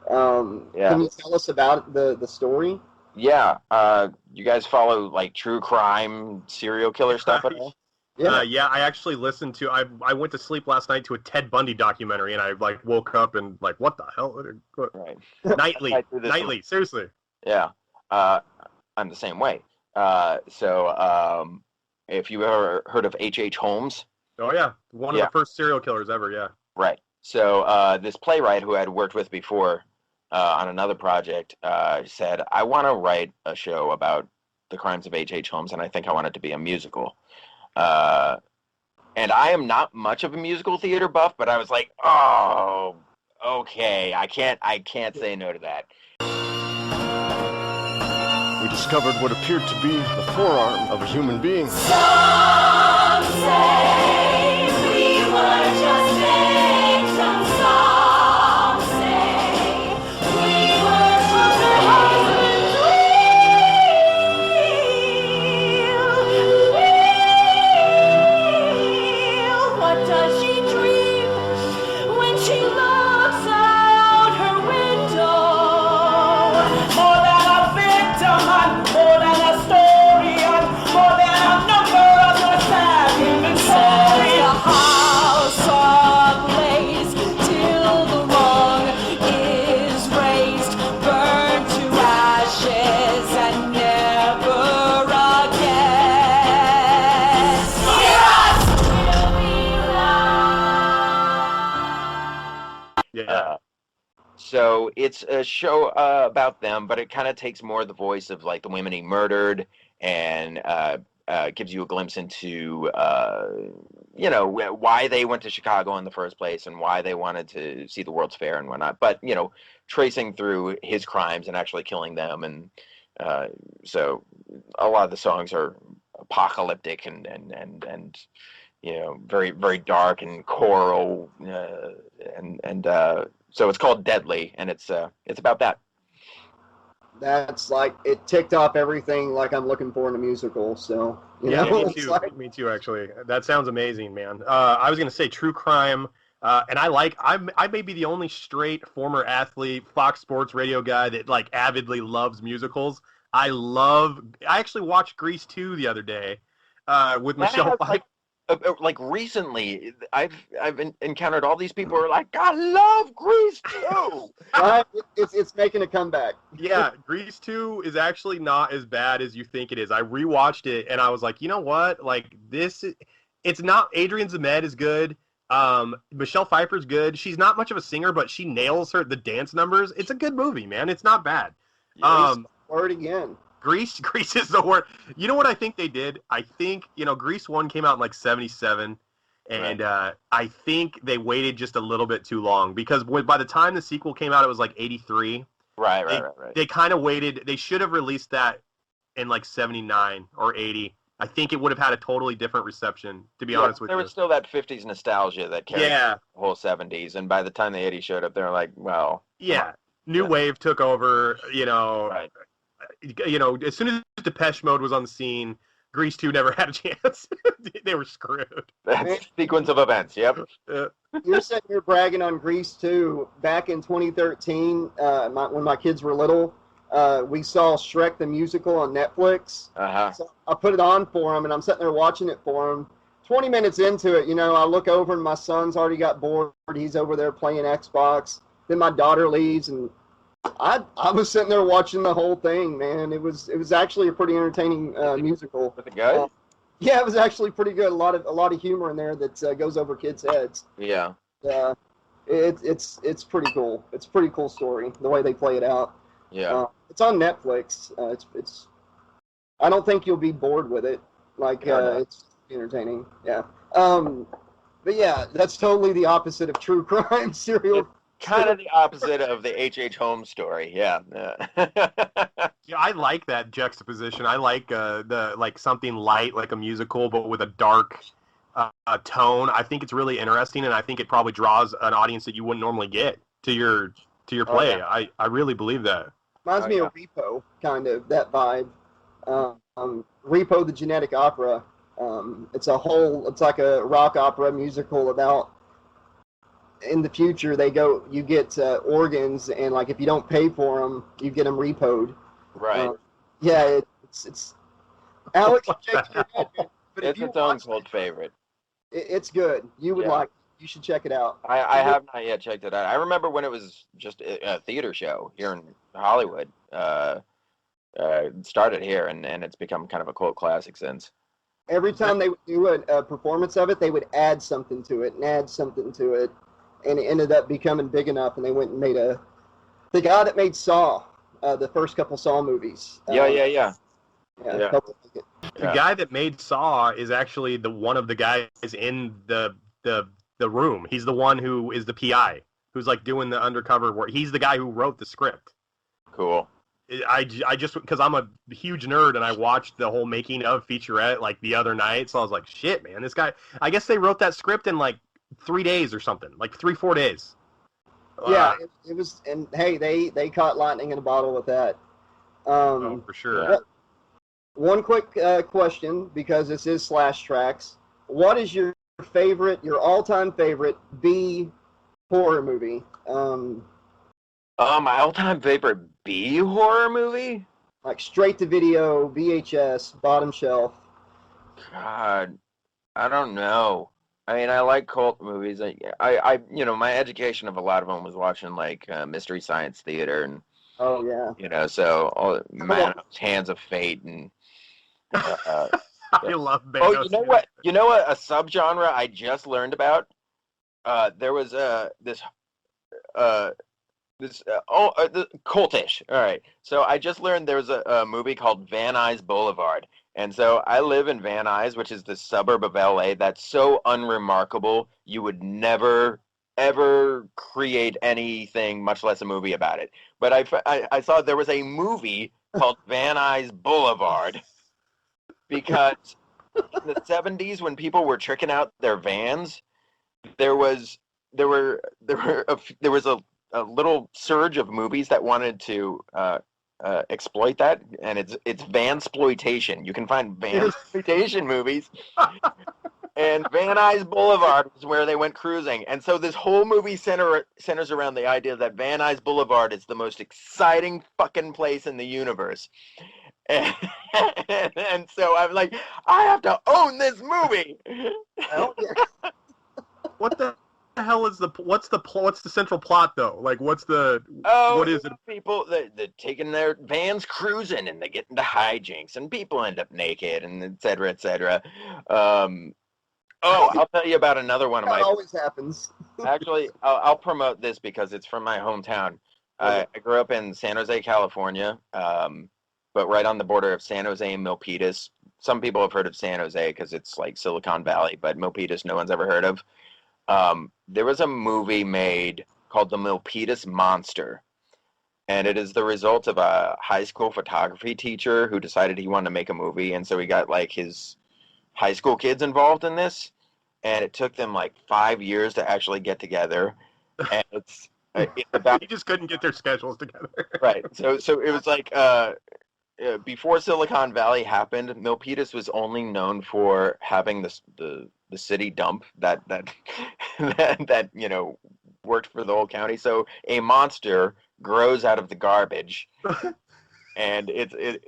Yeah. Can you tell us about the story? Yeah. You guys follow like true crime serial killer stuff at all? Yeah, I actually listened to. I went to sleep last night to a Ted Bundy documentary, and I like woke up and like, what the hell? Right. Nightly, seriously. Yeah. I'm the same way. So if you ever heard of H.H. Holmes? Oh yeah, one of the first serial killers ever. Yeah. Right. So this playwright who I'd worked with before on another project said, I want to write a show about the crimes of H.H. Holmes, and I think I want it to be a musical. And I am not much of a musical theater buff, but I was like, oh, okay, I can't say no to that. We discovered what appeared to be the forearm of a human being. Some say we were just victims. Some say we were just husbands. What does she dream when she looks out her window? More than a victim and more than a story and more than a number of the sad human story. The house ablaze till the wrong is raised, burned to ashes and never again. Yes! Yeah. So it's a show about them, but it kind of takes more of the voice of like the women he murdered, and gives you a glimpse into why they went to Chicago in the first place and why they wanted to see the World's Fair and whatnot. But tracing through his crimes and actually killing them, and so a lot of the songs are apocalyptic and very very dark and choral, and so it's called Deadly, and it's about that. That's like, it ticked off everything like I'm looking for in a musical. So me too. Me too. Actually, that sounds amazing, man. I was gonna say true crime, and I may be the only straight former athlete, Fox Sports radio guy that like avidly loves musicals. I actually watched Grease 2 the other day with Michelle Pfeiffer. Like recently, I've encountered all these people who are like, I love Grease 2. It's making a comeback. Yeah, Grease 2 is actually not as bad as you think it is. I rewatched it and I was like, you know what? Like it's not. Adrian Zemed is good. Michelle Pfeiffer's good. She's not much of a singer, but she nails the dance numbers. It's a good movie, man. It's not bad. Word again. Grease is the word. You know what I think they did? I think, Grease 1 came out in like 1977, and right. I think they waited just a little bit too long, because by the time the sequel came out, it was like 1983. Right. They kind of waited. They should have released that in like 1979 or 1980. I think it would have had a totally different reception, to be honest with there you. was still that 50s nostalgia that carried Yeah. the whole 70s, and by the time the 80s showed up, they were like, well, Yeah. New Wave took over, right. As soon as Depeche Mode was on the scene, Grease 2 never had a chance. They were screwed. That's sequence of events, yep. You're sitting here bragging on Grease 2. Back in 2013, when my kids were little, we saw Shrek the Musical on Netflix. So I put it on for them, and I'm sitting there watching it for them. 20 minutes into it, I look over, and my son's already got bored. He's over there playing Xbox. Then my daughter leaves, and I was sitting there watching the whole thing, man. It was actually a pretty entertaining musical. Was it good? Yeah, it was actually pretty good. A lot of humor in there that goes over kids' heads. Yeah. It's pretty cool. It's a pretty cool story, the way they play it out. Yeah. It's on Netflix. It's. I don't think you'll be bored with it. It's entertaining. Yeah. But yeah, that's totally the opposite of true crime serial. Kind of the opposite of the H.H. Holmes story. Yeah. Yeah, I like that juxtaposition. I like something light, like a musical, but with a dark tone. I think it's really interesting, and I think it probably draws an audience that you wouldn't normally get to your play. Yeah. I really believe that. Reminds me of Repo, kind of that vibe. Repo, the Genetic Opera. It's like a rock opera musical about. In the future, you get organs, and like if you don't pay for them, you get them repoed. Right. Yeah, it's Alex, check your head, man. But it's its own cult favorite. It's good. You would like. You should check it out. I have not yet checked it out. I remember when it was just a theater show here in Hollywood. It started here, and it's become kind of a cult classic since. Every time they would do a performance of it, they would add something to it and add something to it. And it ended up becoming big enough, and they went and made the guy that made Saw, the first couple Saw movies. Yeah. The guy that made Saw is actually one of the guys in the room. He's the one who is the PI, who's like doing the undercover work. He's the guy who wrote the script. Cool. I just, because I'm a huge nerd, and I watched the whole making of featurette like the other night, so I was like, shit, man, this guy, I guess they wrote that script in like 3 days or something, like 3-4 days. Yeah, it was, and hey, they caught lightning in a bottle with that. For sure. One quick question, because this is /Trax. What is your all-time favorite B horror movie? My all-time favorite B horror movie? Like straight to video, VHS, bottom shelf. God, I don't know. I mean, I like cult movies. I my education of a lot of them was watching like Mystery Science Theater and. Oh yeah. So Hands of Fate and. I love. Oh, you know what? You know what? A subgenre I just learned about. There was this cultish. All right. So I just learned there was a movie called Van Nuys Boulevard. And so I live in Van Nuys, which is the suburb of LA that's so unremarkable, you would never, ever create anything, much less a movie about it. But I saw there was a movie called Van Nuys Boulevard because in the 70s when people were tricking out their vans, there was a little surge of movies that wanted to exploit that, and it's vansploitation. You can find vansploitation movies, and Van Nuys Boulevard is where they went cruising. And so this whole movie centers around the idea that Van Nuys Boulevard is the most exciting fucking place in the universe. And so I'm like, I have to own this movie. What the hell is what's the central plot though? Like what is it? People they're taking their vans cruising and they get into hijinks and people end up naked and et cetera, et cetera. I'll tell you about another one of my. That always happens. Actually, I'll promote this because it's from my hometown. I grew up in San Jose, California, but right on the border of San Jose and Milpitas. Some people have heard of San Jose because it's like Silicon Valley, but Milpitas no one's ever heard of. There was a movie made called The Milpitas Monster, And it is the result of a high school photography teacher who decided he wanted to make a movie, and so he got like his high school kids involved in this, and it took them like 5 years to actually get together. And it's about He just couldn't get their schedules together. right. So it was like before Silicon Valley happened, Milpitas was only known for having the city dump that that worked for the whole county. So a monster grows out of the garbage, and it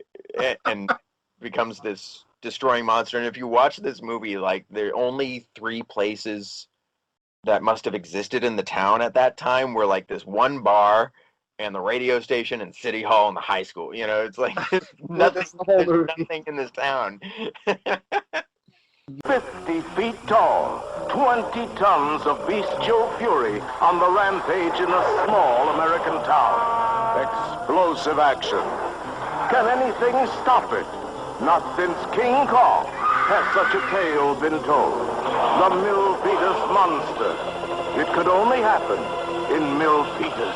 becomes this destroying monster. And if you watch this movie, like there are only 3 places that must have existed in the town at that time were like this one bar and the radio station and city hall and the high school. It's like there's nothing in this town. 50 feet tall, 20 tons of bestial fury on the rampage in a small American town. Explosive action. Can anything stop it? Not since King Kong has such a tale been told. The Milpitas Monster. It could only happen in Milpitas.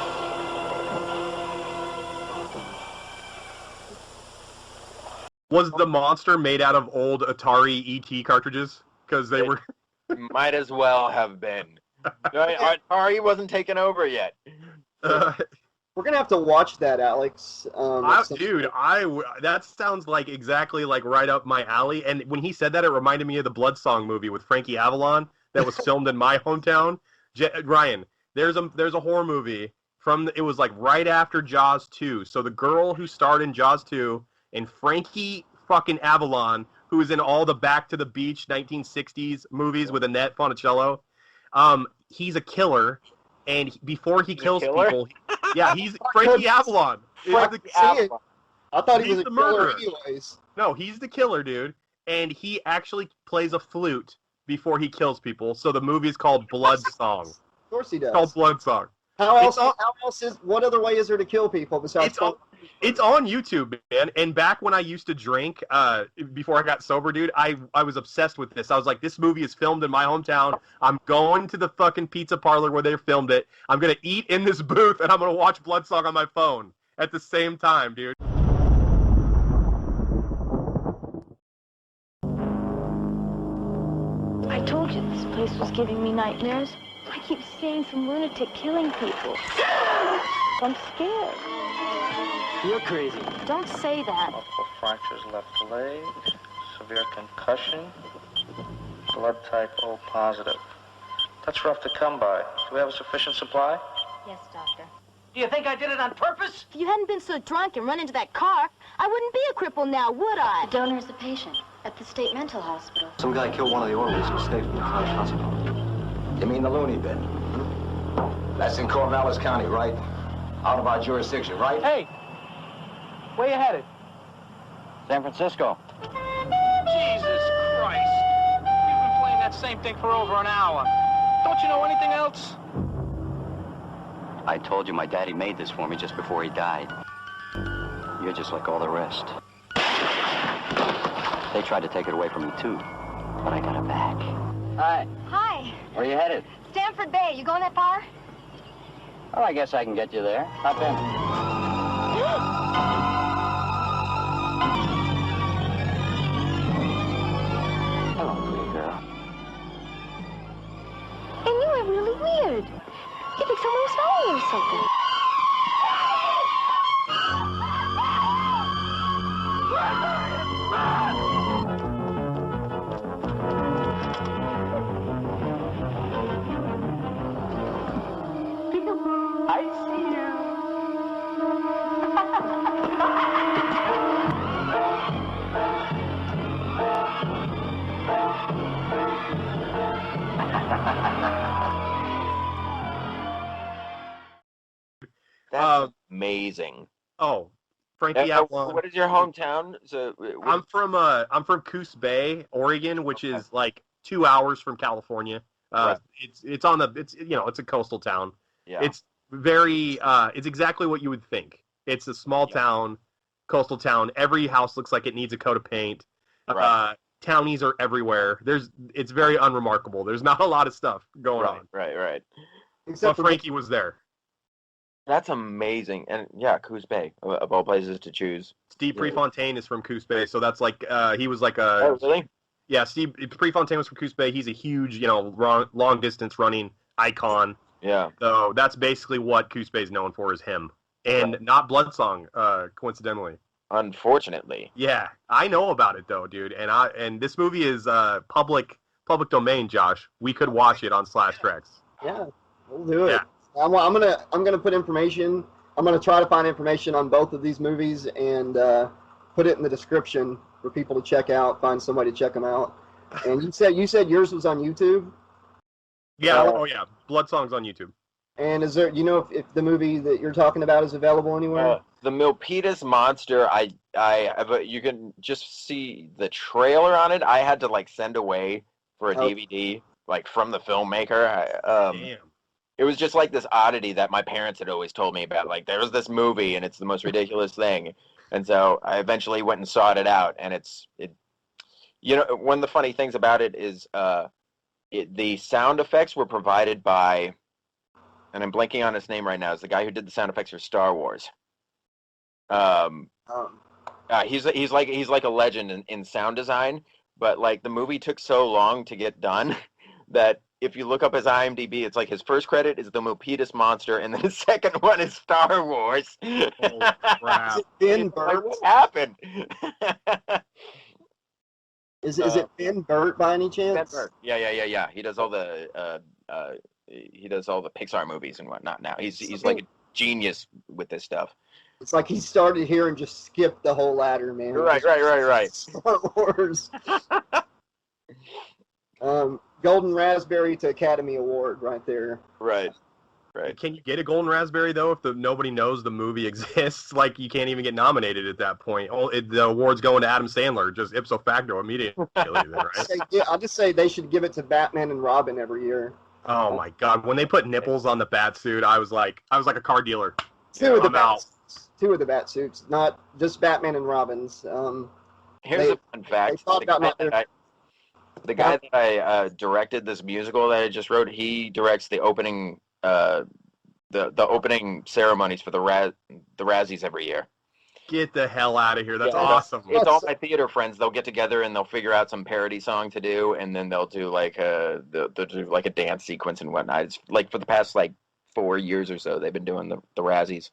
Was the monster made out of old Atari ET cartridges? Because they were... Might as well have been. Atari wasn't taken over yet. We're going to have to watch that, Alex. That sounds like exactly like right up my alley. And when he said that, it reminded me of the Bloodsong movie with Frankie Avalon that was filmed in my hometown. Ryan, there's a horror movie it was like right after Jaws 2. So the girl who starred in Jaws 2 and Frankie fucking Avalon, who was in all the Back to the Beach 1960s movies with Annette Funicello, he's a killer. And before he kills people, he's Frankie Avalon. I thought he was a killer anyways. No, he's the killer, dude. And he actually plays a flute before he kills people. So the movie is called Bloodsong. Of course he does. It's called Bloodsong. What other way is there to kill people besides... It's on YouTube, man. And back when I used to drink, before I got sober, dude, I was obsessed with this. I was like, this movie is filmed in my hometown. I'm going to the fucking pizza parlor where they filmed it. I'm going to eat in this booth, and I'm going to watch Bloodsong on my phone at the same time, dude. I told you this place was giving me nightmares. I keep seeing some lunatic killing people. I'm scared. You're crazy. Don't say that. Multiple fractures left leg, severe concussion, blood type O positive. That's rough to come by. Do we have a sufficient supply? Yes, doctor. Do you think I did it on purpose? If you hadn't been so drunk and run into that car, I wouldn't be a cripple now, would I? The donor is a patient at the state mental hospital. Some guy killed one of the orderlies who escaped from the college hospital. You mean the loony bin? That's in Corvallis County, right? Out of our jurisdiction, right? Hey, where you headed? San Francisco. Jesus Christ. You've been playing that same thing for over an hour. Don't you know anything else? I told you my daddy made this for me just before he died. You're just like all the rest. They tried to take it away from me too, but I got it back. Hi. Hi. Where are you headed? Stanford Bay. You going that far? Oh, I guess I can get you there. Hop in. Hello, pretty girl. And you were really weird. You think someone was following you or something. I see you. That's amazing. Oh, Frankie Avalon. What is your hometown? So I'm from Coos Bay, Oregon, which is like 2 hours from California. Right. It's a coastal town. Yeah. It's very it's exactly what you would think. It's a small town, coastal town. Every house looks like it needs a coat of paint. Right. Townies are everywhere. It's very unremarkable. There's not a lot of stuff going on. Right. But Frankie was there. That's amazing. And yeah, Coos Bay, of all places to choose. Steve Prefontaine is from Coos Bay, so that's like he was like Oh, really? Yeah, Steve Prefontaine was from Coos Bay. He's a huge, long distance running icon. Yeah. So that's basically what Coos Bay is known for, is him, and not Bloodsong, coincidentally. Unfortunately. Yeah, I know about it though, dude, and this movie is public domain, Josh. We could watch it on /Trax. Yeah, we'll do it. Yeah. I'm gonna put information. I'm gonna try to find information on both of these movies and put it in the description for people to check out. Find somebody to check them out. And you said yours was on YouTube. Yeah. Oh yeah. Bloodsong's on YouTube. And is there, if the movie that you're talking about is available anywhere? The Milpitas Monster, you can just see the trailer on it. I had to like send away for a DVD, like from the filmmaker. Damn. It was just like this oddity that my parents had always told me about. Like, there's this movie, and it's the most ridiculous thing. And so I eventually went and sought it out, and one of the funny things about it is the sound effects were provided by, and I'm blanking on his name right now, is the guy who did the sound effects for Star Wars. He's like a legend in sound design, but like the movie took so long to get done that if you look up his IMDb, it's like his first credit is the Milpitas Monster, and then his second one is Star Wars. Oh, crap. Is it Ben Burt? Like, what happened? Is it Ben Burt by any chance? Ben Burt. Yeah. He does all the Pixar movies and whatnot now. He's like a genius with this stuff. It's like he started here and just skipped the whole ladder, man. Right. Star Wars. Golden Raspberry to Academy Award right there. Right. Can you get a Golden Raspberry though if nobody knows the movie exists? Like you can't even get nominated at that point. The award's going to Adam Sandler, just ipso facto immediately. Right? I'll just say they should give it to Batman and Robin every year. Oh my God! When they put nipples on the bat suit, I was like a car dealer. Two of the bat suits, not just Batman and Robin's. Here's a fun fact. The guy that I directed this musical that I just wrote, he directs the opening the opening ceremonies for the Razzies every year. Get the hell out of here. That's awesome. It's all my theater friends. They'll get together and they'll figure out some parody song to do, and then they'll do like a dance sequence and whatnot. It's like for the past 4 years or so, they've been doing the Razzies.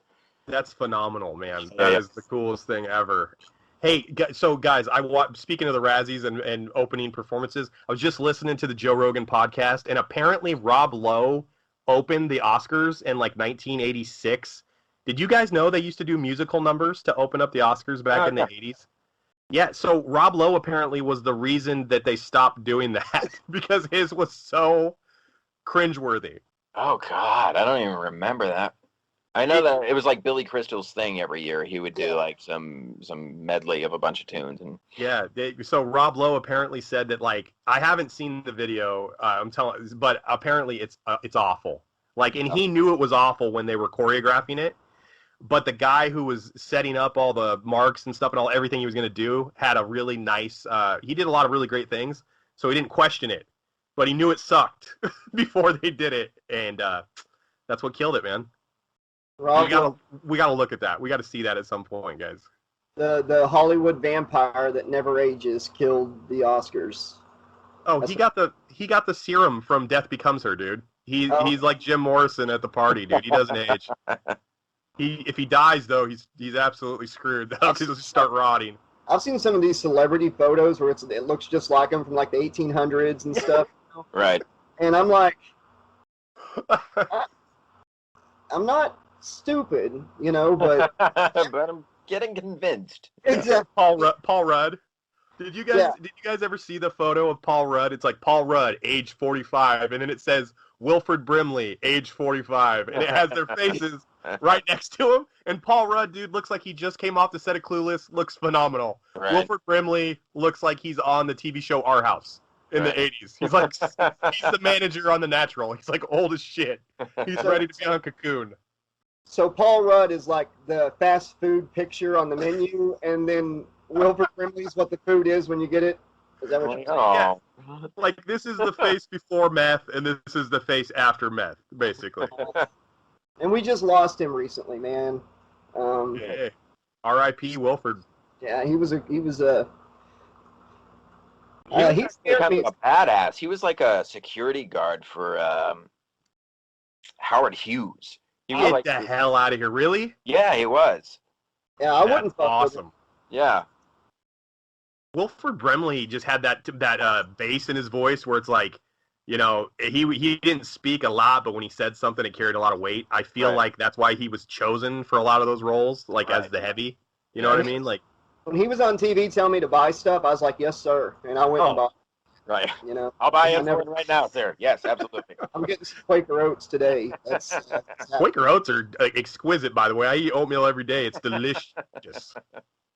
That's phenomenal, man. That is the coolest thing ever. Hey, so guys, speaking of the Razzies and opening performances, I was just listening to the Joe Rogan podcast, and apparently Rob Lowe opened the Oscars in 1986. Did you guys know they used to do musical numbers to open up the Oscars back in the 80s? Yeah, so Rob Lowe apparently was the reason that they stopped doing that because his was so cringeworthy. Oh, God, I don't even remember that. I know that it was like Billy Crystal's thing every year. He would do some medley of a bunch of tunes. And yeah, so Rob Lowe apparently said that I haven't seen the video. But apparently it's awful. And he knew it was awful when they were choreographing it. But the guy who was setting up all the marks and stuff and everything he was going to do had a really nice. He did a lot of really great things, so he didn't question it. But he knew it sucked before they did it, and that's what killed it, man. We gotta look at that. We gotta see that at some point, guys. The Hollywood vampire that never ages killed the Oscars. Oh, he got the serum from Death Becomes Her, dude. He's like Jim Morrison at the party, dude. He doesn't age. If he dies though, he's absolutely screwed. He'll just start rotting. I've seen some of these celebrity photos where it looks just like him from the 1800s and stuff. Right. And I'm like, I'm not stupid, but but I'm getting convinced. Exactly. Paul Rudd. Did you guys ever see the photo of Paul Rudd? It's like Paul Rudd, age 45, and then it says Wilford Brimley, age 45, and it has their faces right next to him. And Paul Rudd, dude, looks like he just came off the set of Clueless. Looks phenomenal. Right. Wilford Brimley looks like he's on the TV show Our House in the 80s. He's he's the manager on The Natural. He's old as shit. He's ready to be on Cocoon. So Paul Rudd is like the fast food picture on the menu, and then Wilford Brimley's what the food is when you get it. Is that what you're saying? Yeah. This is the face before meth, and this is the face after meth, basically. And we just lost him recently, man. Yeah. R.I.P. Wilford. Yeah, he was a He was he scared kind me. of a badass. He was like a security guard for Howard Hughes. He was Get like the hell out of here! Really? Yeah, he was. Yeah, I That's wouldn't fuck with him. awesome. Yeah. Wilford Brimley just had that bass in his voice where it's like, you know, he didn't speak a lot, but when he said something, it carried a lot of weight. I feel like that's why he was chosen for a lot of those roles, like as the heavy. You know what I mean? Like When he was on TV telling me to buy stuff, I was like, yes, sir. And I went and bought. Right. You know, I'll buy I it for it right now, sir. Yes, absolutely. I'm getting some Quaker Oats today. That's Quaker Oats are exquisite, by the way. I eat oatmeal every day. It's delicious.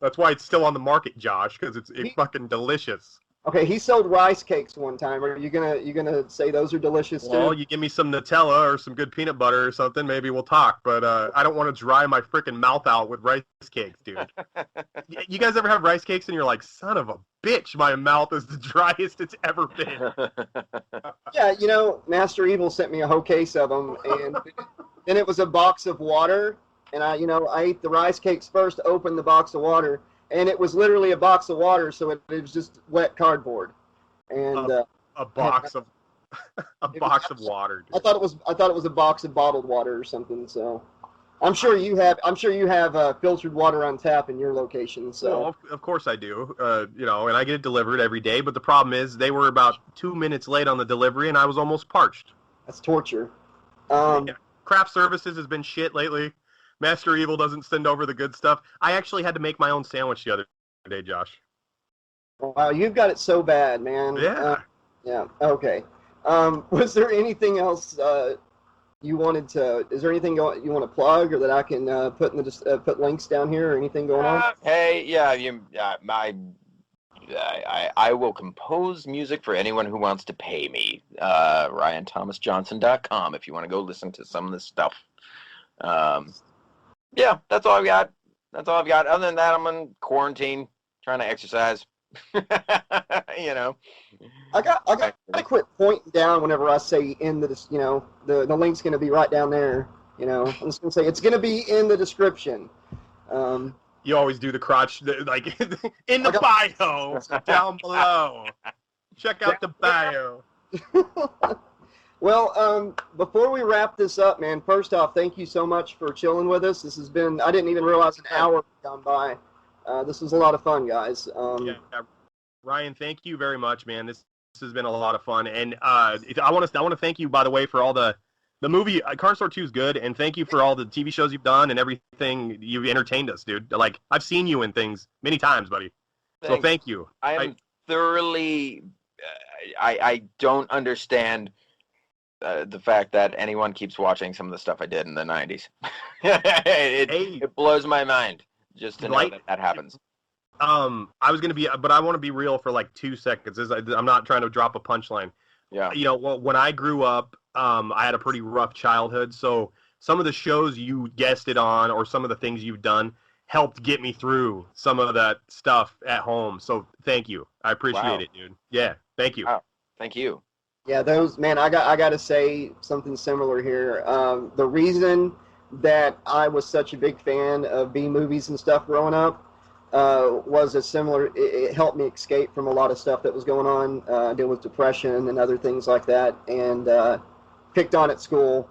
That's why it's still on the market, Josh, because it's fucking delicious. Okay, he sold rice cakes one time. Are you gonna say those are delicious too? Well, you give me some Nutella or some good peanut butter or something, maybe we'll talk. But I don't want to dry my freaking mouth out with rice cakes, dude. You guys ever have rice cakes and you're like, son of a bitch, my mouth is the driest it's ever been. Yeah, you know, Master Evil sent me a whole case of them, and then it was a box of water, and I ate the rice cakes first, opened the box of water, and it was literally a box of water, so it was just wet cardboard, and a box of water. Dude. I thought it was a box of bottled water or something. So, I'm sure you have filtered water on tap in your location. So, well, of course I do. You know, and I get it delivered every day. But the problem is they were about 2 minutes late on the delivery, and I was almost parched. That's torture. Yeah. Craft services has been shit lately. Master Evil doesn't send over the good stuff. I actually had to make my own sandwich the other day, Josh. Wow, you've got it so bad, man. Yeah. Yeah. Okay. Was there anything else you wanted to? Is there anything you want to plug, or that I can put in the put links down here, or anything going on? Hey, yeah, I will compose music for anyone who wants to pay me. RyanThomasJohnson.com if you want to go listen to some of this stuff. Yeah, that's all I've got. Other than that, I'm in quarantine, trying to exercise. You know. I got to quit pointing down whenever I say in the, you know, the link's going to be right down there. You know, I'm just going to say it's going to be in the description. You always do the crotch, like in the bio down below. Check out the bio. Well, before we wrap this up, man, first off, thank you so much for chilling with us. This has been, I didn't even realize an hour had gone by. This was a lot of fun, guys. Yeah, Ryan, thank you very much, man. This has been a lot of fun. And I want to thank you, by the way, for all the movie. Carnosaur 2 is good, and thank you for all the TV shows you've done and everything. You've entertained us, dude. Like, I've seen you in things many times, buddy. Thanks. So thank you. I am thoroughly, I don't understand the fact that anyone keeps watching some of the stuff I did in the 90s. It blows my mind just to know that happens. I was going to be, but I want to be real for like 2 seconds. I'm not trying to drop a punchline. Yeah. You know, when I grew up, I had a pretty rough childhood. So some of the shows you guested on or some of the things you've done helped get me through some of that stuff at home. So thank you. I appreciate it, dude. Yeah. Thank you. Wow. Thank you. Yeah, those, man, I got to say something similar here. The reason that I was such a big fan of B movies and stuff growing up was a similar, it helped me escape from a lot of stuff that was going on, deal with depression and other things like that, and picked on at school,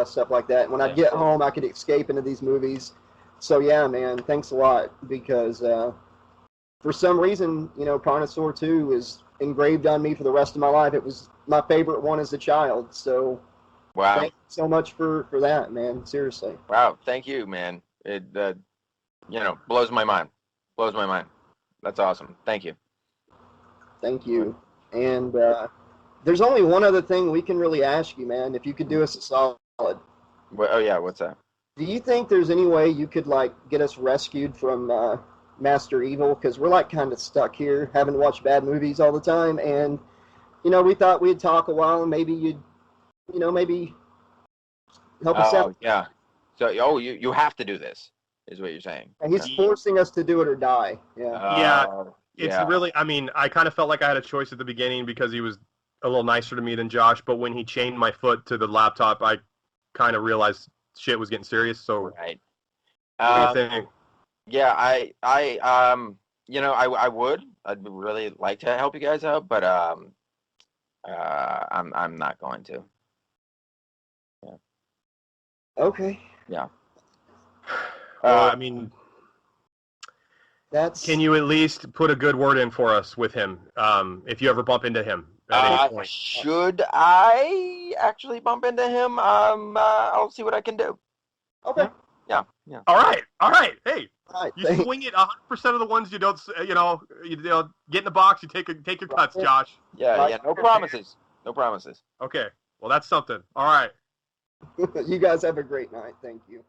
stuff like that. When I'd get home, I could escape into these movies. So yeah, man, thanks a lot, because for some reason, you know, Carnosaur 2 is engraved on me for the rest of my life. It was my favorite one as a child, so wow, thank you so much for that, man. Seriously. Wow, thank you, man. It you know, blows my mind. That's awesome. Thank you. Thank you. And there's only one other thing we can really ask you, man, if you could do us a solid. Oh yeah, what's that? Do you think there's any way you could like get us rescued from Master Evil? Because we're like kind of stuck here, having to watch bad movies all the time, and you know, we thought we'd talk a while, and maybe you'd, you know, maybe help us out. Oh yeah. So you have to do this, is what you're saying. And he's forcing us to do it or die. Yeah. Yeah. It's really, I mean, I kind of felt like I had a choice at the beginning because he was a little nicer to me than Josh, but when he chained my foot to the laptop, I kind of realized shit was getting serious. So, Right. what do you think? Yeah, I would. I'd really like to help you guys out, but I'm not going to. Yeah. Okay. Yeah. Well, I mean, that's. Can you at least put a good word in for us with him, if you ever bump into him at any point? Should I actually bump into him? I'll see what I can do. Okay. Yeah. All right. Hey, right, you swing it 100% of the ones you don't. You get in the box. You take your cuts, Josh. Yeah. No promises. No promises. Okay. Well, that's something. All right. You guys have a great night. Thank you.